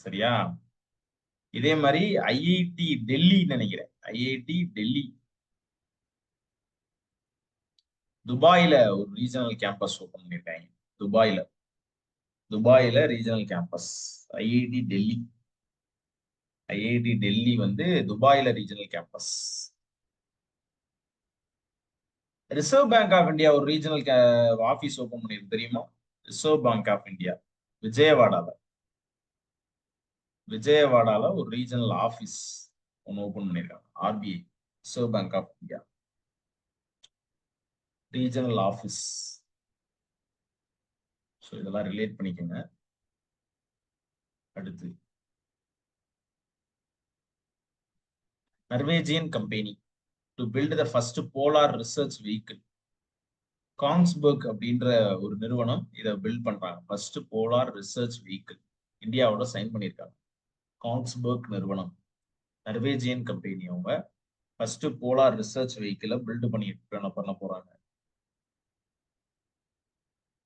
சரியா? இதே மாதிரி ஐஐடி டெல்லி நினைக்கிறேன். ஐஐடி டெல்லி துபாயில ஒரு ரீஜனல் கேம்பஸ் ஓபன் பண்ணிருக்காங்க. துபாயில துபாயில regional campus. IIT Delhi. IIT Delhi வந்து துபாயில regional campus. Reserve Bank of India ஒரு ரீஜனல் ஆபீஸ் ஓபன் பண்ணிருக்கு தெரியுமா? ரிசர்வ் பேங்க் ஆஃப் இந்தியா விஜயவாடால. விஜயவாடால ஒரு ரீஜனல் ஆபீஸ் ஒன்னு ஓபன் பண்ணிருக்காங்க. RBI Reserve Bank of India regional office. So இதெல்லாம் ரிலேட் பண்ணிக்கோங்க. அடுத்து Norwegian company to build the first polar research vehicle. Kongsberg அப்படின்ற ஒரு நிறுவனம் இதை பில்ட் பண்றாங்க. ஃபர்ஸ்ட் போலார் ரிசர்ச் வெஹிக்கிள் இந்தியாவோட சைன் பண்ணியிருக்காங்க. காங்ஸ்பர்க் நிறுவனம், நர்வேஜியன் கம்பெனி. அவங்க ஃபர்ஸ்ட் போலார் ரிசர்ச் வெஹிக்கிளை பில்ட் பண்ண போறாங்க.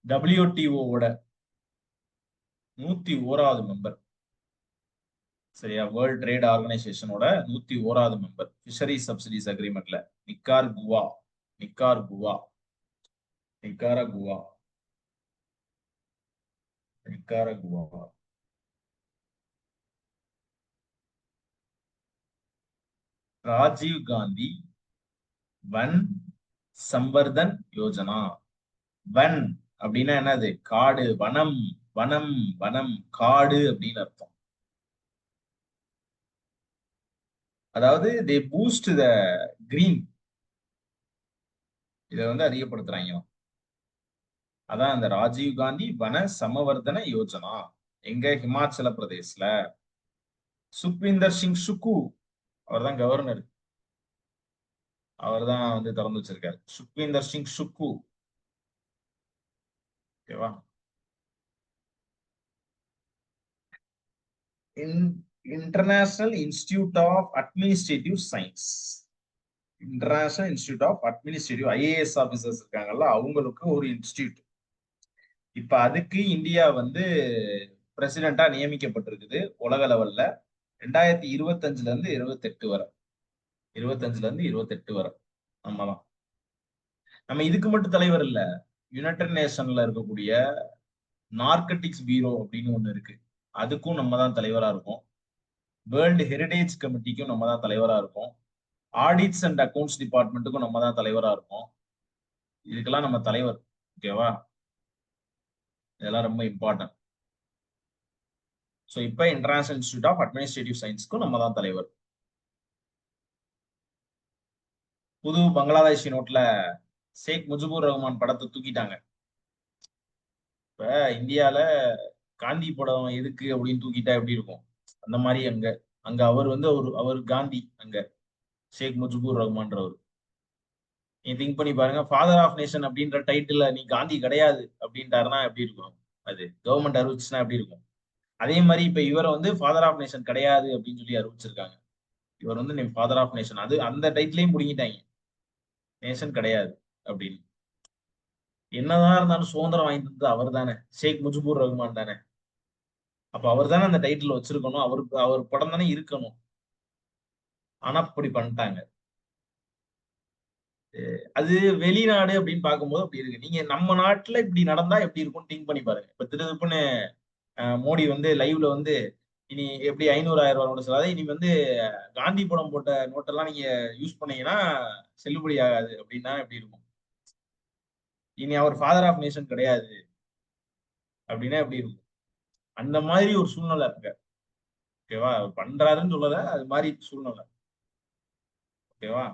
WTO-வோட 101வது மெம்பர். சரியா? வேர்ல்ட் ட்ரேட் ஆர்கனைசேஷனோட 101வது மெம்பர். ஃபிஷரி சப்சிடிஸ் அக்ரிமெண்ட்ல Nicaragua Nicaragua Nicaragua Nicaragua. Rajiv Gandhi Van Samvardhan Yojana. Van அப்படின்னா என்னது? காடு, வனம். வனம் வனம் காடு அப்படின்னு அர்த்தம். அதாவது தே பூஸ்ட் த கிரீன், இதை வந்து அதிகப்படுத்துறாங்க. அதான் அந்த ராஜீவ் காந்தி வன சமவர்தன யோஜனா. எங்க? ஹிமாச்சல பிரதேஷ்ல. சுக்விந்தர் சிங் சுக்கு, அவர் தான் கவர்னர். அவர் தான் வந்து திறந்து வச்சிருக்காரு. சுக்விந்தர் சிங் சுக்கு. ஓகேவா? International institute of administrative science. International institute of administrative, IAS officers இருக்காங்கல்ல, அவங்களுக்கு ஒரு இன்ஸ்டிடியூட். இப்ப அதுக்கு இந்தியா வந்து பிரசிடென்டா நியமிக்கப்பட்டிருக்குது உலக லெவல்ல. 2025ல இருந்து 28 வரை. 25ல இருந்து 28 வரை நம்ம தான். நம்ம இதுக்கு மட்டும் தலைவர் இல்ல. யுனைடெட் நேஷன்ல இருக்கக்கூடிய நார்கட்டிக்ஸ் பீரோ அப்படின்னு ஒண்ணு இருக்கு, அதுக்கும் நம்ம தான் தலைவரா இருக்கும். வேர்ல்டு ஹெரிடேஜ் கமிட்டிக்கும் நம்ம தான் தலைவரா இருக்கும். ஆடிட்ஸ் அண்ட் அக்கௌண்ட்ஸ் டிபார்ட்மெண்ட்டுக்கும் நம்ம தான் தலைவரா இருக்கும். இதுக்கெல்லாம் நம்ம தலைவர். ஓகேவா? இதெல்லாம் ரொம்ப இம்பார்ட்டன்ட். ஸோ இப்போ இன்டர்நேஷனல் இன்ஸ்டியூட் ஆஃப் அட்மினிஸ்ட்ரேட்டிவ் சயின்ஸ்க்கும் நம்ம தான் தலைவர். புது பங்களாதேஷி நோட்ல ஷேக் முஜிபுர் ரஹ்மான் படத்தை தூக்கிட்டாங்க. இப்ப இந்தியால காந்தி படம் எதுக்கு அப்படின்னு தூக்கிட்டா எப்படி இருக்கும்? அந்த மாதிரி அங்க அங்க அவர் வந்து அவர் காந்தி. அங்க ஷேக் முஜிபுர் ரஹ்மான்றவர். நீ திங்க் பண்ணி பாருங்க, ஃபாதர் ஆஃப் நேஷன் அப்படின்ற டைட்டில் நீ காந்தி கிடையாது அப்படின்ட்டாருன்னா எப்படி இருக்கும்? அது கவர்மெண்ட் அறிவிச்சுன்னா எப்படி இருக்கும்? அதே மாதிரி இப்ப இவரை வந்து ஃபாதர் ஆஃப் நேஷன் கிடையாது அப்படின்னு சொல்லி அறிவிச்சிருக்காங்க. இவர் வந்து நீ ஃபாதர் ஆஃப் நேஷன், அது அந்த டைட்டிலையும் முடிங்கிட்டாங்க. நேஷன் கிடையாது அப்படின்னு. என்னதான் இருந்தாலும் சுதந்திரம் வாங்கி தந்தது அவர் தானே, ஷேக் முஜிபுர் ரஹ்மான் தானே. அப்ப அவர் தானே அந்த டைட்டில் வச்சிருக்கணும், அவருக்கு அவர் படம் தானே இருக்கணும். ஆனா இப்படி பண்ணிட்டாங்க. அது வெளிநாடு அப்படின்னு பார்க்கும்போது அப்படி இருக்கு. நீங்க நம்ம நாட்டுல இப்படி நடந்தா எப்படி இருக்கும் திங்க் பண்ணி பாருங்க. இப்ப திருப்புன்னு மோடி வந்து லைவ்ல வந்து இனி எப்படி 500,000 ரூபாய் நோட்டு சொல்லாத, இனி வந்து காந்தி படம் போட்ட நோட்டெல்லாம் நீங்க யூஸ் பண்ணீங்கன்னா செல்லுபடி ஆகாது அப்படின்னா எப்படி இருக்கும்? இனி அவர் ஃபாதர் ஆஃப் நேஷன் கிடையாது அப்படின்னா எப்படி இருக்கும்? அந்த மாதிரி ஒரு சூழ்நிலை இருக்கு. ஓகேவா? அவர் பண்றாருன்னு சொல்லல, அது மாதிரி சூழ்நிலை. ஓகேவா?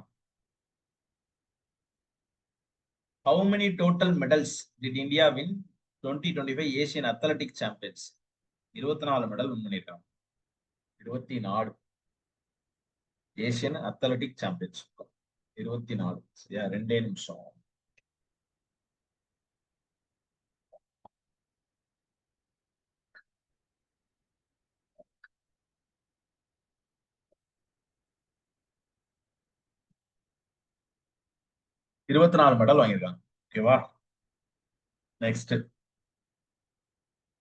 How many total medals did India win 2025 Asian Athletic Champions? 24 medal win பண்ணிருக்காங்க. 24 ஏசியன் அத்லட்டிக் சாம்பியன்ஷிப். 24. சரியா? 2 நிமிஷம். இருபத்தி நாலு மெடல் வாங்கியிருக்காங்க. ஓகேவா? Next,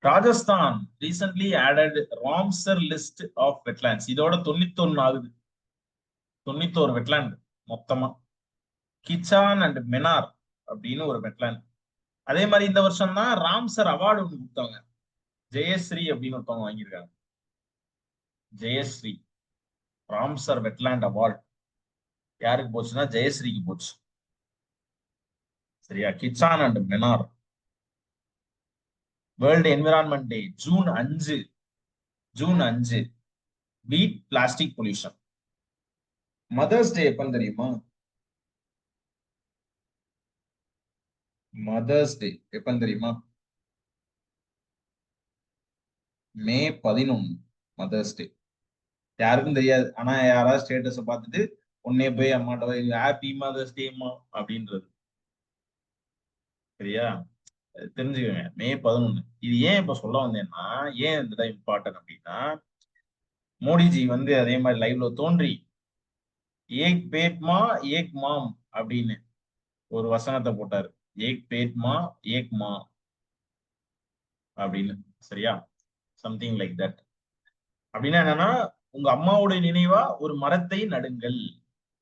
Rajasthan recently added Ramsar list of wetlands. இதோட 91 ஆகுது. 91 வெட்லாண்ட் மொத்தமா. கிச்சான் அண்ட் மெனார் அப்படின்னு ஒரு வெட்லாண்ட். அதே மாதிரி இந்த வருஷம் தான் ராம்சர் அவார்டு ஒன்று கொடுத்தாங்க. ஜெயஸ்ரீ அப்படின்னு ஒருத்தவங்க வாங்கியிருக்காங்க. ஜெயஸ்ரீ ராம்சர் வெட்லாண்ட் அவார்டு யாருக்கு போச்சுன்னா ஜெயஸ்ரீக்கு போச்சு. சரியா? Khichan and Menar. World environment day June 5. Beat plastic pollution. Mothers day எப்பன்னு தெரியுமா? மதர்ஸ் டே எப்பன்னு தெரியுமா? மே 11. மதர்ஸ் டே யாருக்கும் தெரியாது. ஆனா யாராவது ஸ்டேட்டஸ பார்த்துட்டு உடனே போய் அம்மாட்ட ஹாப்பி மதர்ஸ் டேமா அப்படின்றது. சரியா? தெரிஞ்சுக்கோங்க, மே 11. இது ஏன் இப்ப சொல்ல வந்தேன்னா, ஏன் இந்த இம்பார்ட்டன் அப்படின்னா, மோடிஜி வந்து அதே மாதிரி லைவ்ல தோன்றி ஏக் பேட்மா ஏக் மாம் அப்படின்னு ஒரு வசனத்தை போட்டாரு. ஏக் பேட்மா ஏக் மா அப்படின்னு. சரியா? Something like that. அப்படின்னா என்னன்னா, உங்க அம்மாவுடைய நினைவா ஒரு மரத்தை நடுங்கள்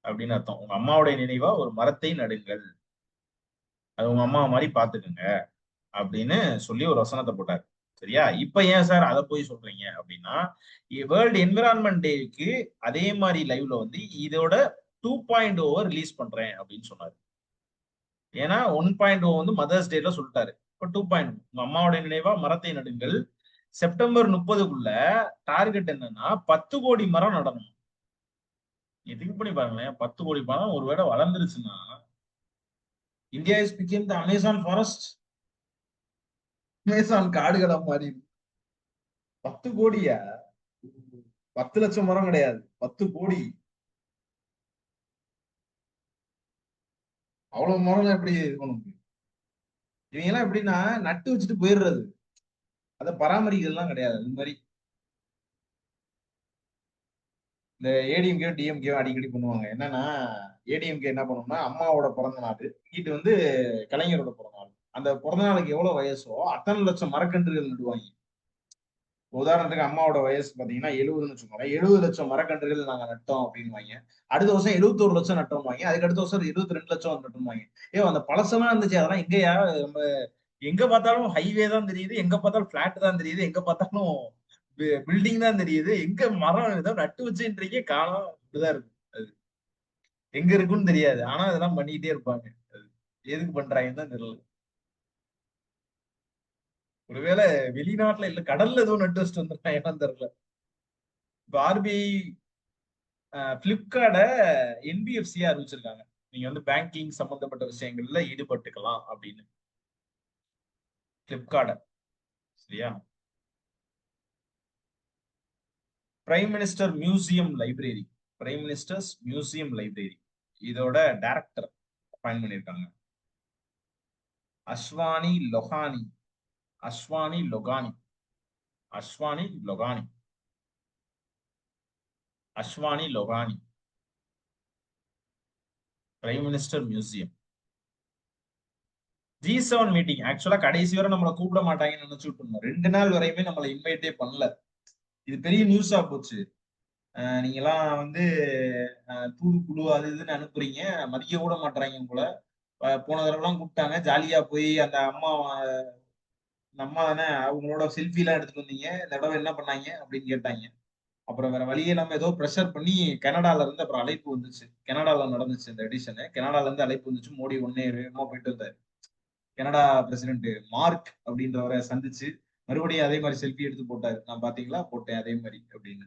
அப்படின்னு அர்த்தம். உங்க அம்மாவுடைய நினைவா ஒரு மரத்தை நடுங்கள், அது உங்க அம்மா மாதிரி பாத்துக்கோங்க அப்படின்னு சொல்லி ஒரு வசனத்தை போட்டாரு. சரியா? இப்ப ஏன் சார் அதை போய் சொல்றீங்க அப்படின்னா, வேர்ல்டு என்விரான்மெண்ட் டேக்கு அதே மாதிரி லைவ்ல வந்து இதோட 2.0 ரிலீஸ் பண்றேன் அப்படின்னு சொன்னாரு. ஏன்னா 1.0 வந்து மதர்ஸ் டேல சொல்லிட்டாரு. இப்ப 2.0 உங்க அம்மாவோட நினைவா மரத்தை நடுங்கள். செப்டம்பர் 30க்குள்ள டார்கெட் என்னன்னா 10 கோடி மரம் நடணும். நீ திங்க் பண்ணி பாருங்களேன், 10 கோடி மரம் ஒருவேளை வளர்ந்துருச்சுன்னா, India is become the Amazon forest. Amazon காடுகளா மாறி 10 கோடியா? 10 லட்சம் மரம் கிடையாது, 10 கோடி. அவ்வளவு மரம் எப்படி இது பண்ண முடியும்? இவங்க எல்லாம் எப்படின்னா நட்டு வச்சுட்டு போயிடுறது, அதை பராமரிக்கிறதுலாம் கிடையாது. அது மாதிரி இந்த ஏடிஎம்கே டிஎம்கே அடிக்கடி பண்ணுவாங்க. என்னன்னா, ஏடிஎம்கே என்ன பண்ணும்னா அம்மாவோட பிறந்த நாள், இங்கிட்டு வந்து கலைஞரோட பிறந்த நாள். அந்த பிறந்த நாளுக்கு எவ்வளவு வயசோ அத்தனை லட்சம் மரக்கன்றுகள் நடுவாங்க. உதாரணத்துக்கு அம்மாவோட வயசு பாத்தீங்கன்னா 70ன்னு வச்சுக்கோங்க, 70 லட்சம் மரக்கன்றுகள் நாங்க நட்டோம் அப்படின்னு. அடுத்த வருஷம் 71 லட்சம் நட்டோம். அதுக்கு அடுத்த வருஷம் 22 லட்சம் நட்டோம். அந்த பழசெல்லாம் இருந்துச்சு, அதெல்லாம் எங்கயா? நம்ம எங்க பார்த்தாலும் ஹைவே தான் தெரியுது, எங்க பார்த்தாலும் பிளாட் தான் தெரியுது, எங்க பார்த்தாலும் பில்டிங் தான் தெரியுது. எங்க மரம் ஏதோ நட்டு வச்சுன்றீங்க, காலம் இப்படிதான் இருக்கு. அது எங்க இருக்குன்னு தெரியாது, ஆனா அதெல்லாம் பண்ணிக்கிட்டே இருப்பாங்க. அது எதுக்கு பண்றாங்கன்னு தான் தெரியல. ஒருவேளை வெளிநாட்டுல இல்ல கடல்ல எதுவும் நட்டு வச்சுட்டு வந்துருக்காங்கன்னு தெரியல. இப்ப ஆர்பிஐ பிளிப்கார்ட என்பிஎஃப்சியா அறிவிச்சிருக்காங்க. நீங்க வந்து பேங்கிங் சம்பந்தப்பட்ட விஷயங்கள்ல ஈடுபட்டுக்கலாம் அப்படின்னு. பிளிப்கார்ட. சரியா? Prime minister museum library, prime ministers museum library, இதோட டைரக்டர் அப்பாயிண்ட் பண்ணிருக்காங்க Ashwani Lohani. Ashwani Lohani. Ashwani Lohani. Ashwani Lohani. Prime minister museum. G7 meeting ஆக்சுவலா கடைசி வரை நம்மளை கூப்பிட மாட்டாங்கன்னு நினைச்சுட்டு இருந்தோம். 2 நாள் வரையுமே நம்மளை இன்வைட்டே பண்ணல. இது பெரிய நியூஸா போச்சு. நீங்க எல்லாம் வந்து தூதுக்குழு அது இதுன்னு அனுப்புறீங்க, மதிக்க கூட மாட்டாங்க போல. போன தடவை எல்லாம் கூப்பிட்டாங்க, ஜாலியா போய் அந்த அம்மா, அந்த அம்மா தானே, அவங்களோட செல்ஃபி எல்லாம் எடுத்துட்டு வந்தீங்க, இந்த தடவை என்ன பண்ணாங்க அப்படின்னு கேட்டாங்க. அப்புறம் வேற வழியே இல்லாம ஏதோ ப்ரெஷர் பண்ணி கனடால இருந்து அப்புறம் அழைப்பு வந்துச்சு. கனடால நடந்துச்சு இந்த எடிஷனு. கனடால இருந்து அழைப்பு வந்துச்சு. மோடி ஒன்னே வேகமா போயிட்டு வந்தாரு. கனடா பிரசிடென்ட் மார்க் அப்படின்றவரை சந்திச்சு மறுபடியும் அதே மாதிரி செல்ஃபி எடுத்து போட்டாரு. நான் பாத்தீங்களா, போட்டேன் அதே மாதிரி அப்படின்னு.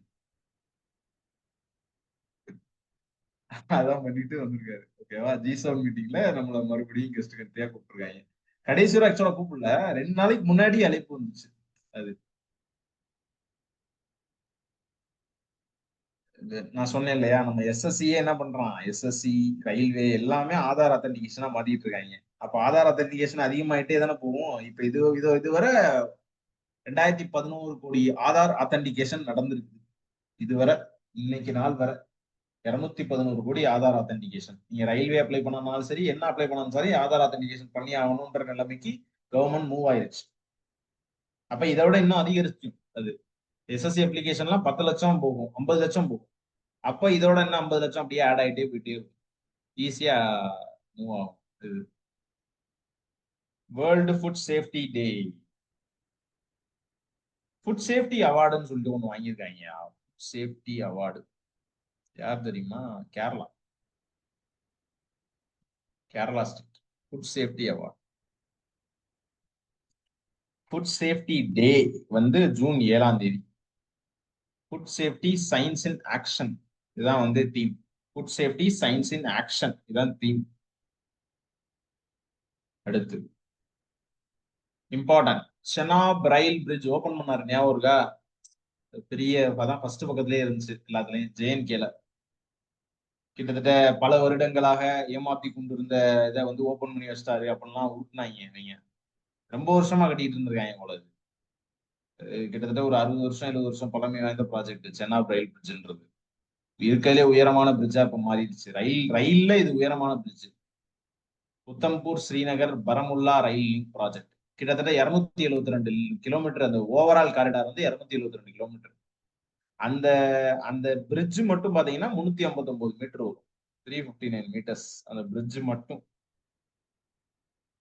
அதான் பண்ணிட்டு வந்திருக்காரு. ஓகேவா? G7 மீட்டிங்ல நம்மள மறுபடியும் கெஸ்ட் கட்டியா கூப்பிட்டுருக்காங்க. கடைசி வரை ஆக்சுவலா கூப்பிடல, 2 நாளைக்கு முன்னாடி அழைப்பு வந்துச்சு. அது நான் சொன்னேன் இல்லையா, நம்ம எஸ்எஸ்சியே என்ன பண்றான், எஸ்எஸ்சி ரயில்வே எல்லாமே ஆதார் அத்தன்டிகேஷனா மாத்திட்டு இருக்காங்க. அப்ப ஆதார் அத்தன்டிகேஷன் அதிகமாயிட்டே தானே போகும். இப்ப இதுவரை 2011 கோடி ஆதார் அத்தன்டிகேஷன் நடந்திருக்கு. இதுவரை இன்னைக்கு நாள் வரை 211 கோடி ஆதார் அத்தன்டிகேஷன். நீங்க ரயில்வே அப்ளை பண்ணாலும் சரி, என்ன அப்ளை பண்ணாலும் சரி, ஆதார் அத்தன்டிகேஷன் பண்ணி ஆகணும்ன்ற நிலைமைக்கு கவர்மெண்ட் மூவ் ஆயிருச்சு. அப்ப இதை விட இன்னும் அதிகரிச்சு. அது எஸ்எஸ்சி அப்ளிகேஷன்லாம் 10 லட்சம் போகும், 50 லட்சம் போகும். அப்ப இதோட என்ன 50 லட்சம் அப்படியே ஆட் ஆகிட்டே போயிட்டே இருக்கும். ஈஸியா மூவ் ஆகும். இது world food safety day. Food safety அவார்டுன்னு சொல்லிட்டு ஒண்ணு வாங்கியிருக்காங்க. சேஃப்டி அவார்டு யார் தெரியுமா? Kerala. Kerala state food safety award. Food safety day வந்து ஜூன் 7ஆம் தேதி. Food safety science in action, இதுதான் வந்து தீம். Food safety science in action, இதுதான் தீம். அடுத்து important, Chenab rail bridge open பண்ணாரு, ஞாபகம் இருக்கா? பெரிய அதான் ஃபர்ஸ்ட் பக்கத்திலே இருந்துச்சு எல்லாத்துலயும், ஜேஎன்கேல. கிட்டத்தட்ட பல வருடங்களாக ஏமாத்தி கொண்டிருந்த இதை வந்து ஓபன் பண்ணி வச்சிட்டாரு அப்படின்லாம் ஊட்டினாங்க. நீங்க ரொம்ப வருஷமா கட்டிட்டு இருந்திருக்காங்க போல. கிட்டத்தட்ட ஒரு 60 வருஷம் 70 வருஷம் பழமை வாய்ந்த ப்ராஜெக்ட் சென்னாப் ரயில் பிரிட்ஜ்ன்றது. இருக்கிறதுலே உயரமான பிரிட்ஜா இப்ப மாறிடுச்சு. ரயில்ல இது உயரமான பிரிட்ஜ். உத்தம்பூர் ஸ்ரீநகர் பரமுல்லா ரயில் லிங்க் ப்ராஜெக்ட் கிட்டத்தட்ட 272 கிலோமீட்டர். அந்த ஓவரால் காரிடார் வந்து 272 கிலோமீட்டர். அந்த அந்த பிரிட்ஜ் மட்டும் பாத்தீங்கன்னா 359 மீட்டர் வரும். 359 மீட்டர்ஸ் அந்த பிரிட்ஜ் மட்டும்.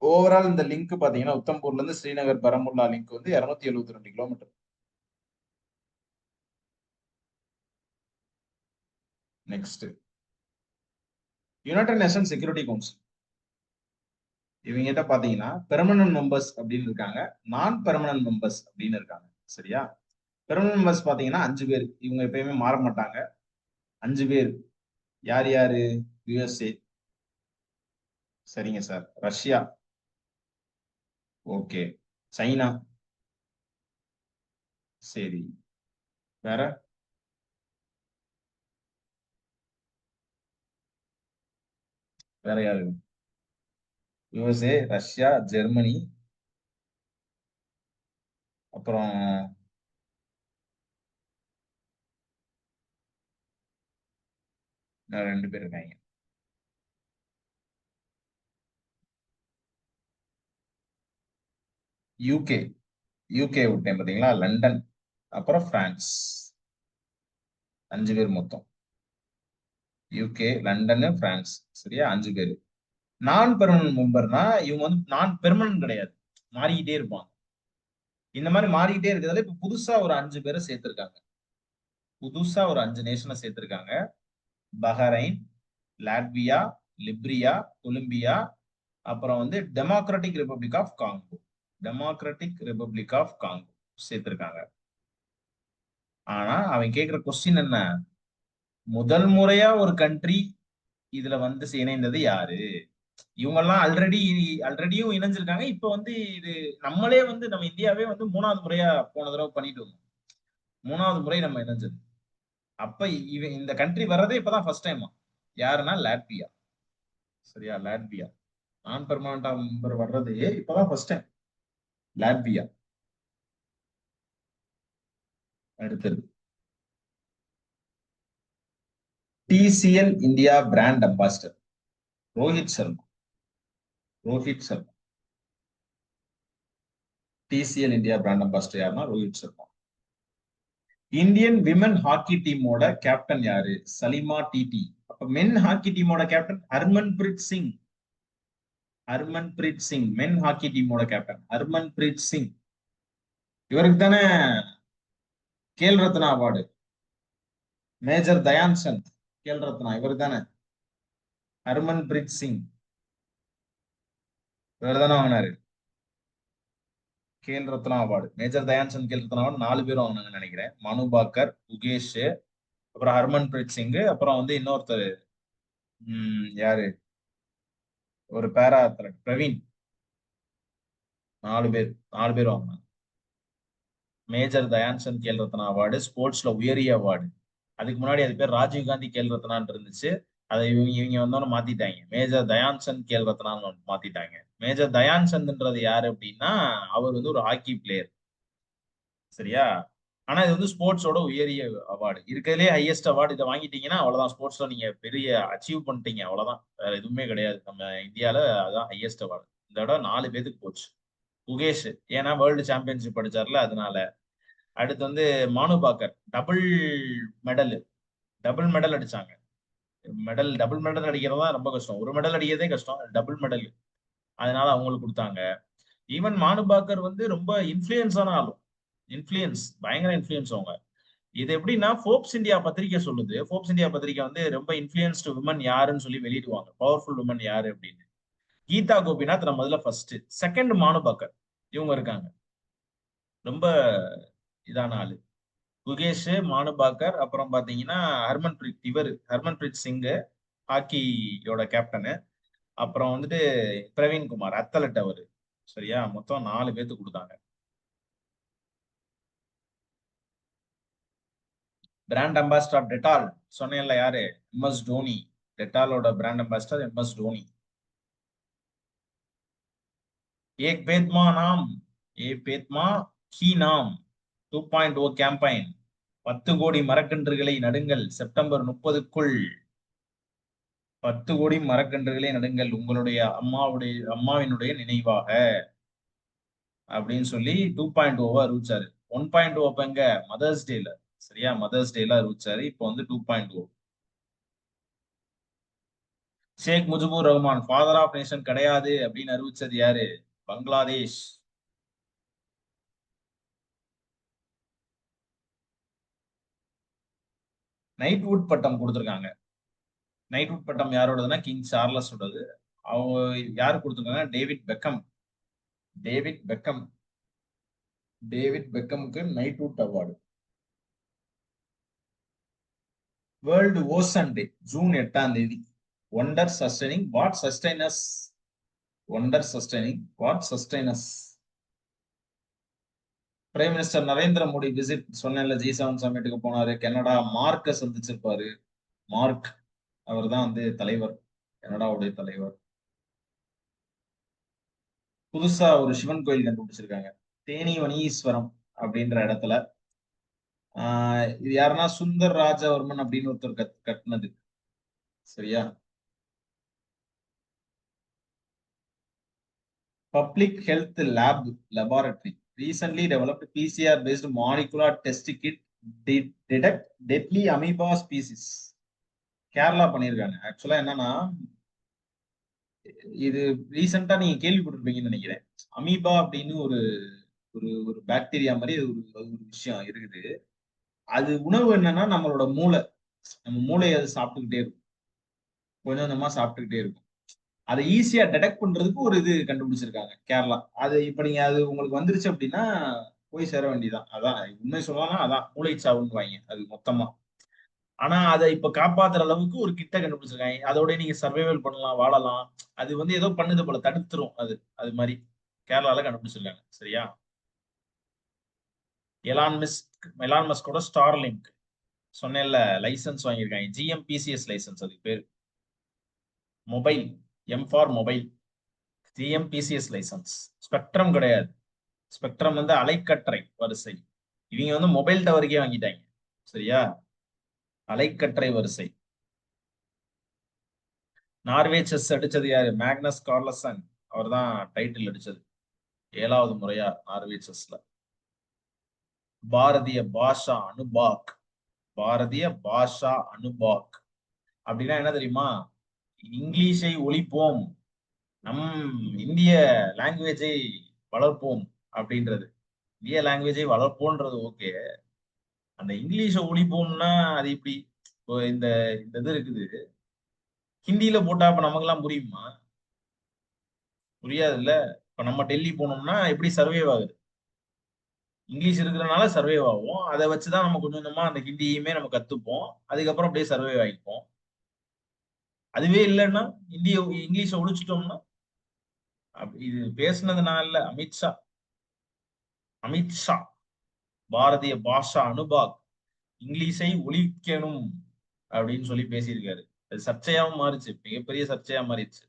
ஓவரால் இந்த லிங்க் பாத்தீங்கன்னா உத்தம்பூர்ல இருந்து ஸ்ரீநகர் பரமுல்லா லிங்க் வந்து 272 kilometre. Next, United nation security council. இவங்கிட்ட பாத்தீங்கன்னா பெர்மனன்ட் மெம்பர்ஸ் அப்படின்னு இருக்காங்க, நான் பெர்மனன்ட் மெம்பர்ஸ் அப்படின்னு இருக்காங்க. சரியா? பெர்மனன்ட் மெம்பர்ஸ் பாத்தீங்கன்னா 5 பேர். இவங்க எப்பயுமே மாற மாட்டாங்க. 5 பேர். யார் யாரு? யுஎஸ்ஏ. சரிங்க சார். ரஷ்யா. ஓகே. சைனா. சரி. வேற? வேற யாரு? யுஎஸ்ஏ, ரஷ்யா, ஜெர்மனி, அப்புறம் 2 பேர் இருக்காங்க. யூகே. யூகே விட்டேன் பாத்தீங்களா? லண்டன், அப்புறம் பிரான்ஸ். 5 பேர் மொத்தம். UK, London, France. சரியா? 5 பேர். நான் பெர்மனன்ட் மெம்பர்னா இவங்க வந்து நான் பெர்மனன்ட் கிடையாது, மாறிக்கிட்டே இருப்பாங்க. இந்த மாதிரி மாறிக்கிட்டே இருக்கிறதுல இப்ப புதுசா ஒரு 5 பேரை சேர்த்திருக்காங்க. புதுசா ஒரு 5 நேஷனை சேர்த்திருக்காங்க. பஹரைன், லாட்வியா, லிப்ரியா, கொலம்பியா, அப்புறம் வந்து democratic republic of Congo. Democratic republic of Congo சேர்த்திருக்காங்க. ஆனா அவன் கேட்கிற கொஸ்டின் என்ன? முதல் முறையா ஒரு கண்ட்ரி இதுல வந்து இணைந்தது யாரு? இவங்கெல்லாம் ஆல்ரெடியும் இணைஞ்சிருக்காங்க. இப்ப வந்து இது நம்மளே வந்து நம்ம இந்தியாவே வந்து 3வது முறையா போன தடவை பண்ணிட்டு வந்தோம். 3வது முறை நம்ம இணைஞ்சது. அப்ப இந்த கண்ட்ரி வர்றதே இப்பதான் ஃபர்ஸ்ட் டைமா. யாருன்னா லாட்வியா. சரியா? லாட்வியா நான் பெர்மனண்டா மெம்பர் வர்றதே இப்பதான் ஃபர்ஸ்ட் டைம். லாட்வியா. அடுத்தது TCL India brand ambassador Rohit Sharma. Rohit Sharma. TCL India brand ambassador யாருன்னா Rohit Sharma. Indian women hockey டீமோட கேப்டன் யாரு? சலிமா டிடி. அப்ப மென் ஹாக்கி டீமோட captain Harmanpreet Singh. Harmanpreet Singh men hockey டீமோட கேப்டன் ஹர்மன் பிரீத் சிங். இவருக்கு தானே கேல் ரத்னா அவார்டு. மேஜர் தயான் சந்த் கேல் ரத்னா இவர் தானே. ஹர்மன் பிரீத் சிங் இவர் தானே வாங்கினாரு Khel Ratna award. Major Dhyan Chand Khel Ratna award 4 பேரும் வாங்கினாங்கன்னு நினைக்கிறேன். மனு பாக்கர், குகேஷ், அப்புறம் ஹர்மன் பிரீத் சிங், அப்புறம் வந்து இன்னொருத்தர் யாரு, ஒரு பேரா அத்லட் பிரவீன். 4 பேர் வாங்கினாங்க. மேஜர் தயான் சந்த் கேல் ரத்னா அவார்டு ஸ்போர்ட்ஸ்ல உயரிய அவார்டு. அதுக்கு முன்னாடி அது பேர் ராஜீவ் காந்தி கேல் ரத்னான்னு இருந்துச்சு. அதை இவங்க வந்தோன்னு மாத்திட்டாங்க. மேஜர் தயான் சந்த் கேல் ரத்னான்னு மாத்திட்டாங்க. மேஜர் தயான் சந்த்ன்றது யாரு அப்படின்னா அவர் வந்து ஒரு ஹாக்கி பிளேயர். சரியா? ஆனா இது வந்து ஸ்போர்ட்ஸோட உயரிய அவார்டு. இருக்கிறதுலே ஹையஸ்ட் அவார்டு. இதை வாங்கிட்டீங்கன்னா அவ்வளவுதான், ஸ்போர்ட்ஸ்ல நீங்க பெரிய அச்சீவ் பண்ணிட்டீங்க, அவ்வளவுதான். வேற எதுவுமே கிடையாது. நம்ம இந்தியால அதான் ஹையஸ்ட் அவார்டு. இந்த இடம் 4 பேத்துக்கு போச்சு. குகேஷ் ஏன்னா வேர்ல்டு சாம்பியன்ஷிப் படிச்சார்ல அதனால. அடுத்து வந்து மானு பாக்கர் மெடல் டபுள் மெடல் அடிச்சாங்க. டபுள் மெடல் அடிக்கிறது தான் ரொம்ப கஷ்டம். ஒரு மெடல் அடிக்கிறதே கஷ்டம், டபுள் மெடல். அதனால அவங்களுக்கு கொடுத்தாங்க. ஈவன் மானு பாக்கர் வந்து ரொம்ப இன்ஃபுளுன்ஸான ஆளும். பயங்கர இன்ஃபுளுன்ஸ் அவங்க. இது எப்படின்னா ஃபோர்ப்ஸ் இந்தியா பத்திரிகை சொல்லுது. ஃபோர்ப்ஸ் இந்தியா பத்திரிகை வந்து ரொம்ப இன்ஃபுளுன்ஸ்டு விமன் யாருன்னு சொல்லி வெளியிடுவாங்க. பவர்ஃபுல் விமன் யாரு அப்படின்னு. கீதா கோபிநாத் நம்ம முதல்ல ஃபர்ஸ்ட், செகண்ட் மானு பாக்கர். இவங்க இருக்காங்க. ரொம்ப இதான ஆளு. குகேஷ், மானு பாக்கர், அப்புறம் பாத்தீங்கன்னா ஹர்மன் பிரீத் சிங் ஹாக்கியோட கேப்டனு. அப்புறம் வந்துட்டு பிரவீன் குமார் அத்லட் அவரு. சரியா? மொத்தம் 4 பேத்து கொடுத்தாங்க. பிராண்ட் அம்பாசிடர் ஆஃப் டெட்டால் சொன்னேன்ல யாரு? எம்எஸ் டோனி. டெட்டாலோட பிராண்ட் அம்பாசிடர் எம்எஸ் டோனி. ஏக் பேத்மா நாம் ஏ பேத்மா கி நாம் 2.0 கேம்பெயின். 10 கோடி மரக்கன்றுகளை நடுங்கள் செப்டம்பர் 30க்குள். 10 கோடி மரக்கன்றுகளை நடுங்கள் உங்களுடைய அம்மாவினுடைய நினைவாக அப்படின்னு சொல்லி 2.0 அறிவிச்சாரு. 1.0 அப்ப எங்க மதர்ஸ் டேல, சரியா, மதர்ஸ் டேல அறிவிச்சாரு. இப்போ வந்து 2.0. Sheikh Mujibur Rahman father of nation கிடையாது அப்படின்னு அறிவிச்சது யாரு? பங்களாதேஷ். நைட்வுட் பட்டம் கொடுத்திருக்காங்க. நைட்வுட் பட்டம் யாரோடதுன்னா கிங் சார்லஸோடது. அவங்க யாரு கொடுத்திருக்காங்க? David Beckham. David Beckham. David பெக்கமுக்கு knighthood award. World ocean day June 8ஆம் தேதி. Wonder sustaining what sustains us. Wonder sustaining what sustains us. Prime minister Narendra Modi visit, சொன்னேன்ல G7 சமிட்டுக்கு போனாரு. கனடா மார்க்க சந்திச்சிருப்பாரு. மார்க் அவர் தான் வந்து தலைவர், கனடாவுடைய தலைவர். புதுசா ஒரு சிவன் கோயில் கண்டுபிடிச்சிருக்காங்க தேனி வனீஸ்வரம் அப்படின்ற இடத்துல. இது யாருன்னா சுந்தர் ராஜவர்மன் அப்படின்னு ஒருத்தர் கட்டினது, சரியா. Public health laboratory recently developed PCR based molecular test kit detect deadly amoeba species. Kerala பண்ணிருக்காங்க. ஆக்சுவலா என்னன்னா, இது ரீசெண்டா நீங்க கேள்விப்பட்டிருப்பீங்கன்னு நினைக்கிறேன். அமீபா அப்படின்னு ஒரு ஒரு ஒரு பாக்டீரியா மாதிரி ஒரு விஷயம் இருக்குது. அது உணவு என்னன்னா நம்மளோட மூளை, நம்ம மூளையை அது சாப்பிட்டுக்கிட்டே இருக்கும், கொஞ்சம் கொஞ்சமா சாப்பிட்டுக்கிட்டே இருக்கும். அதை ஈஸியா டிடெக்ட் பண்றதுக்கு ஒரு இது கண்டுபிடிச்சிருக்காங்க கேரளா. அது இப்ப நீங்க அது உங்களுக்கு வந்துருச்சு அப்படின்னா போய் சேர வேண்டியதான். அதான் உண்மை சொல்லலாம், அதான் மூளை சாவுன்னு வாங்க அது மொத்தமா. ஆனா அதை இப்ப காப்பாத்துற அளவுக்கு ஒரு கிட்ட கண்டுபிடிச்சிருக்காங்க. அதோட நீங்க சர்வைவல் பண்ணலாம், வாழலாம். அது வந்து ஏதோ பண்ணுது போல, தடுத்துரும் அது. அது மாதிரி கேரளால கண்டுபிடிச்சிருக்காங்க, சரியா. எலான் மஸ்கோட ஸ்டார் லிங்க் சொன்னேன்ல, லைசன்ஸ் வாங்கியிருக்காங்க. ஜிஎம்பிசிஎஸ் லைசன்ஸ் அதுக்கு பேரு. Mobile, M for mobile, GMPCS licence. Spectrum கிடையாது. ஸ்பெக்ட்ரம் வந்து அலைக்கற்றை வரிசை. இவங்க வந்து மொபைல் டவருக்கே வாங்கிட்டாங்க, சரியா. அலைக்கற்றை வரிசை. நார்வே செஸ் அடிச்சது யாரு? மேக்னஸ் கார்லசன். அவர் தான் டைட்டில் அடிச்சது 7வது முறையா நார்வே செஸ்ல. பாரதிய பாஷா அனுபாக். பாரதிய பாஷா அனுபாக் அப்படின்னா என்ன தெரியுமா? இங்கிலீஷை ஒழிப்போம், நம் இந்திய லாங்குவேஜை வளர்ப்போம் அப்படின்றது. இந்திய லாங்குவேஜை வளர்ப்போன்றது ஓகே, அந்த இங்கிலீஷை ஒழிப்போம்னா அது இப்படி. இந்த இந்த இது இருக்குது, ஹிந்தியில போட்டா அப்ப நமக்கு எல்லாம் புரியுமா? புரியாது இல்ல. இப்ப நம்ம டெல்லி போனோம்னா எப்படி சர்வைவ் ஆகுது? இங்கிலீஷ் இருக்கிறதுனால சர்வைவ் ஆகும். அதை வச்சுதான் நம்ம கொஞ்சம் கொஞ்சமா அந்த ஹிந்தியுமே நம்ம கத்துப்போம். அதுக்கப்புறம் அப்படியே சர்வைவ் ஆகிப்போம். அதுவே இல்லைன்னா இங்கிலீஷை ஒழிச்சிட்டோம்னா, இது பேசுனதுனால இல்ல, அமித்ஷா. அமித்ஷா பாரதிய பாஷா அனுபாக், இங்கிலீஷை ஒழிக்கணும் அப்படின்னு சொல்லி பேசியிருக்காரு. அது சர்ச்சையாவும் மாறிச்சு, மிகப்பெரிய சர்ச்சையா மாறிடுச்சு.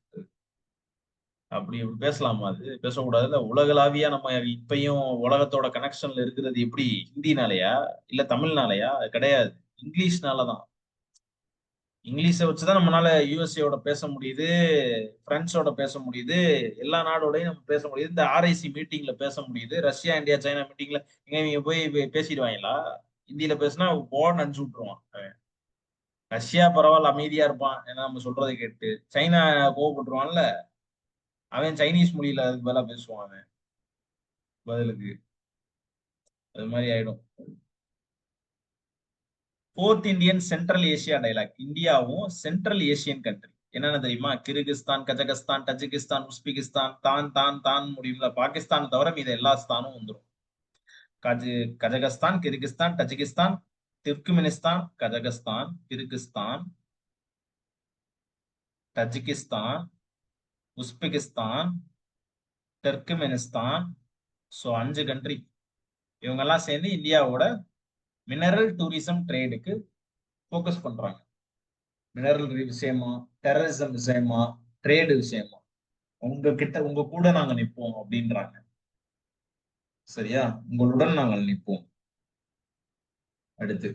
அப்படி இப்படி பேசலாமா? அது பேசக்கூடாதுல்ல. உலகளாவியா நம்ம இப்பயும் உலகத்தோட கனெக்ஷன்ல இருக்கிறது எப்படி? ஹிந்தினாலயா இல்ல தமிழ்னாலயா? அது கிடையாது, இங்கிலீஷ்னாலதான். இங்கிலீஷை வச்சுதான் நம்மளால யுஎஸ்ஏயோட பேச முடியுது, பிரெஞ்சோட பேச முடியுது, எல்லா நாடோடையும் நம்ம பேச முடியுது. இந்த ஆர்ஐசி மீட்டிங்ல பேச முடியுது. ரஷ்யா இந்தியா சைனா மீட்டிங்ல இவங்க போய் பேசிடுவாங்களா? ஹிந்தியில பேசினா போன்னு அனுப்பிச்சு விட்டுருவான். ரஷ்யா பரவாயில்ல, அமைதியா இருப்பான், ஏன்னா நம்ம சொல்றதை கேட்டு. சைனா கோவப்பட்டுருவான்ல, அவன் சைனீஸ் மொழியில அதுக்கு பதிலா பேசுவான் அவன் பதிலுக்கு. அது மாதிரி ஆயிடும். போர்த் இந்தியன் சென்ட்ரல் ஏசியா டைலாக். இந்தியாவும் சென்ட்ரல் ஏசியன் கண்ட்ரி என்னன்னு தெரியுமா? கிர்கிஸ்தான், கஜகஸ்தான், தஜிகிஸ்தான், உஸ்பெகிஸ்தான், தான் தான் தான் முடியும்ல. பாகிஸ்தான் தவிர மீது எல்லா ஸ்தானும் வந்துடும். Kazakhstan, Kyrgyzstan, Tajikistan, Turkmenistan, Kazakhstan, Kyrgyzstan, Tajikistan, Uzbekistan, Turkmenistan. So 5 country. இவங்க எல்லாம் சேர்ந்து இந்தியாவோட மினரல் டூரிசம் ட்ரேடுக்கு போக்கஸ் பண்றாங்க. மினரல் விஷயமா, டெரரிசம் விஷயமா, ட்ரேடு விஷயமா, உங்க கூட நாங்க நிற்போம் அப்படின்றாங்க, சரியா. உங்களுடன் நாங்கள் நிற்போம். அடுத்து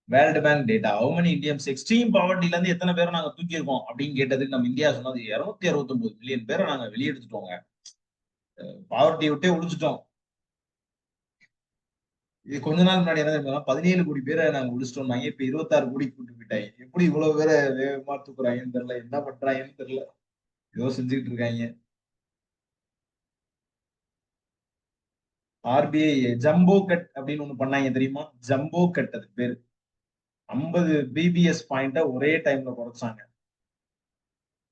world bank data how many Indians extreme பாவர்ட்டில இருந்து எத்தனை பேரை நாங்க தூக்கியிருக்கோம் அப்படின்னு கேட்டதுக்கு நம்ம இந்தியா சொன்னது 269 மில்லியன் பேரை நாங்க வெளியெடுத்துட்டோங்க. பாவர்ட்டி விட்டே ஒழிச்சிட்டோம். இது கொஞ்ச நாள் முன்னாடி என்ன தெரியுமா 17 கோடி பேரை நாங்க ஒழிச்சிட்டோம்னாங்க. இப்ப 26 கோடி கூட்டு போயிட்டாங்க. எப்படி இவ்வளவு பேரை வேகமா தூக்குறாங்கன்னு தெரியல, என்ன பண்றாங்கன்னு தெரியல, ஏதோ செஞ்சுக்கிட்டு இருக்காங்க. ஆர்பிஐ ஜம்போ கட் அப்படின்னு ஒண்ணு பண்ணாங்க தெரியுமா? ஜம்போ கட் அது பேரு. 50 பிபிஎஸ் பாயிண்ட ஒரே டைம்ல குறைச்சாங்க.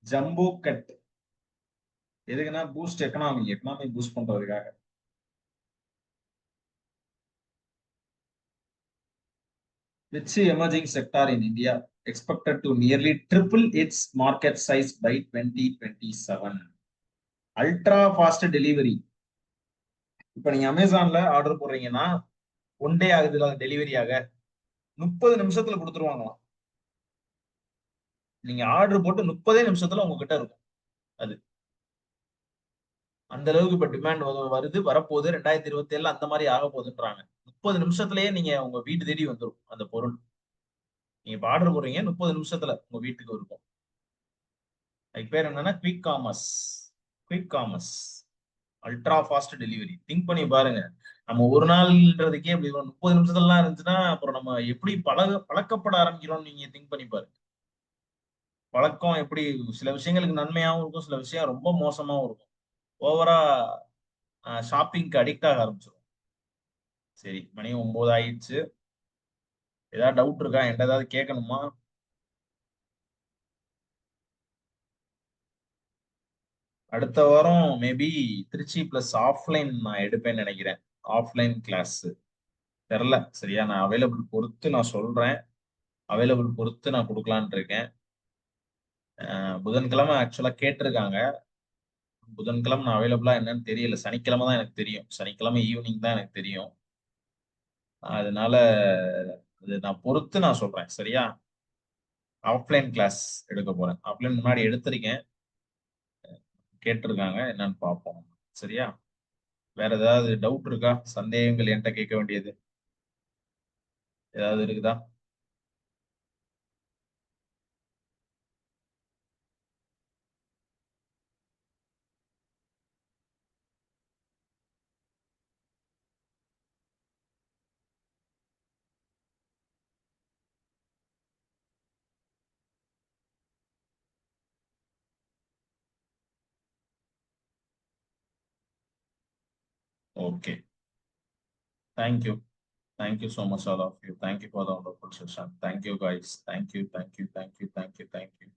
ஜம்போ கட் எதுக்குன்னா பூஸ்ட் எக்கனாமி பூஸ்ட் பண்றதுக்காக. Which emerging sector in India expected to nearly triple its market size by 2027? Ultra fast delivery. இப்ப நீங்க அமேசான்ல ஆர்டர் போடுறீங்கன்னா ஒன் டே ஆகுதுல டெலிவரி ஆக, 30 நிமிஷத்துல கொடுத்துருவாங்களாம். நீங்க ஆர்டர் போட்டு 30 நிமிஷத்துல உங்ககிட்ட இருக்கும். அது அந்த அளவுக்கு இப்ப டிமாண்ட் வருது, வரப்போகுது. 2027 அந்த மாதிரி ஆக போகுதுன்றாங்க. 30 நிமிஷத்துலயே நீங்க உங்க வீட்டு தேடி வந்துடும் அந்த பொருள். நீங்க இப்ப ஆர்டர் போடுறீங்க, 30 நிமிஷத்துல உங்க வீட்டுக்கு இருக்கும். அதுக்கு பேர் என்னன்னா quick commerce. Quick commerce, ultra fast delivery. Think பண்ணி பாருங்க. நம்ம ஒரு நாள்ன்றதுக்கே இப்படி 30 நிமிஷத்துலாம் இருந்துச்சுன்னா அப்புறம் நம்ம எப்படி பழக்கப்பட ஆரம்பிக்கிறோம் நீங்க திங்க் பண்ணி பாருங்க. பழக்கம் எப்படி சில விஷயங்களுக்கு நன்மையாவும் இருக்கும், சில விஷயம் ரொம்ப மோசமாவும் இருக்கும். ஓவரா ஷாப்பிங்க்கு அடிக்ட் ஆக ஆரம்பிச்சிடும். சரி, மணி 9 ஆயிடுச்சு. ஏதாவது டவுட் இருக்கா? என்கிட்ட ஏதாவது கேட்கணுமா? அடுத்த வாரம் மேபி திருச்சி பிளஸ் ஆஃப்லைன் நான் எடுப்பேன்னு நினைக்கிறேன். ஆஃப்லைன் கிளாஸ் தெரில. சரியா, நான் அவைலபிள் பொறுத்து நான் சொல்றேன். அவைலபிள் பொறுத்து நான் கொடுக்கலான் இருக்கேன். புதன்கிழமை ஆக்சுவலா கேட்டிருக்காங்க. புதன்கிழமை நான் அவைலபிளா என்னன்னு தெரியல. சனிக்கிழமை தான் எனக்கு தெரியும். சனிக்கிழமை ஈவினிங் தான் எனக்கு தெரியும். அதனால அது நான் பொறுத்து நான் சொல்றேன். சரியா, ஆஃப்லைன் கிளாஸ் எடுக்க போறேன். ஆஃப்லைன் முன்னாடி எடுத்திருக்கேன், கேட்டிருக்காங்க, என்னன்னு பார்ப்போம். சரியா, வேற ஏதாவது டவுட் இருக்கா? சந்தேகங்கள் என்கிட்ட கேட்க வேண்டியது ஏதாவது இருக்குதா? Okay. Thank you. Thank you so much, all of you. Thank you for the wonderful session. Thank you, guys. Thank you. Thank you. Thank you. Thank you. Thank you.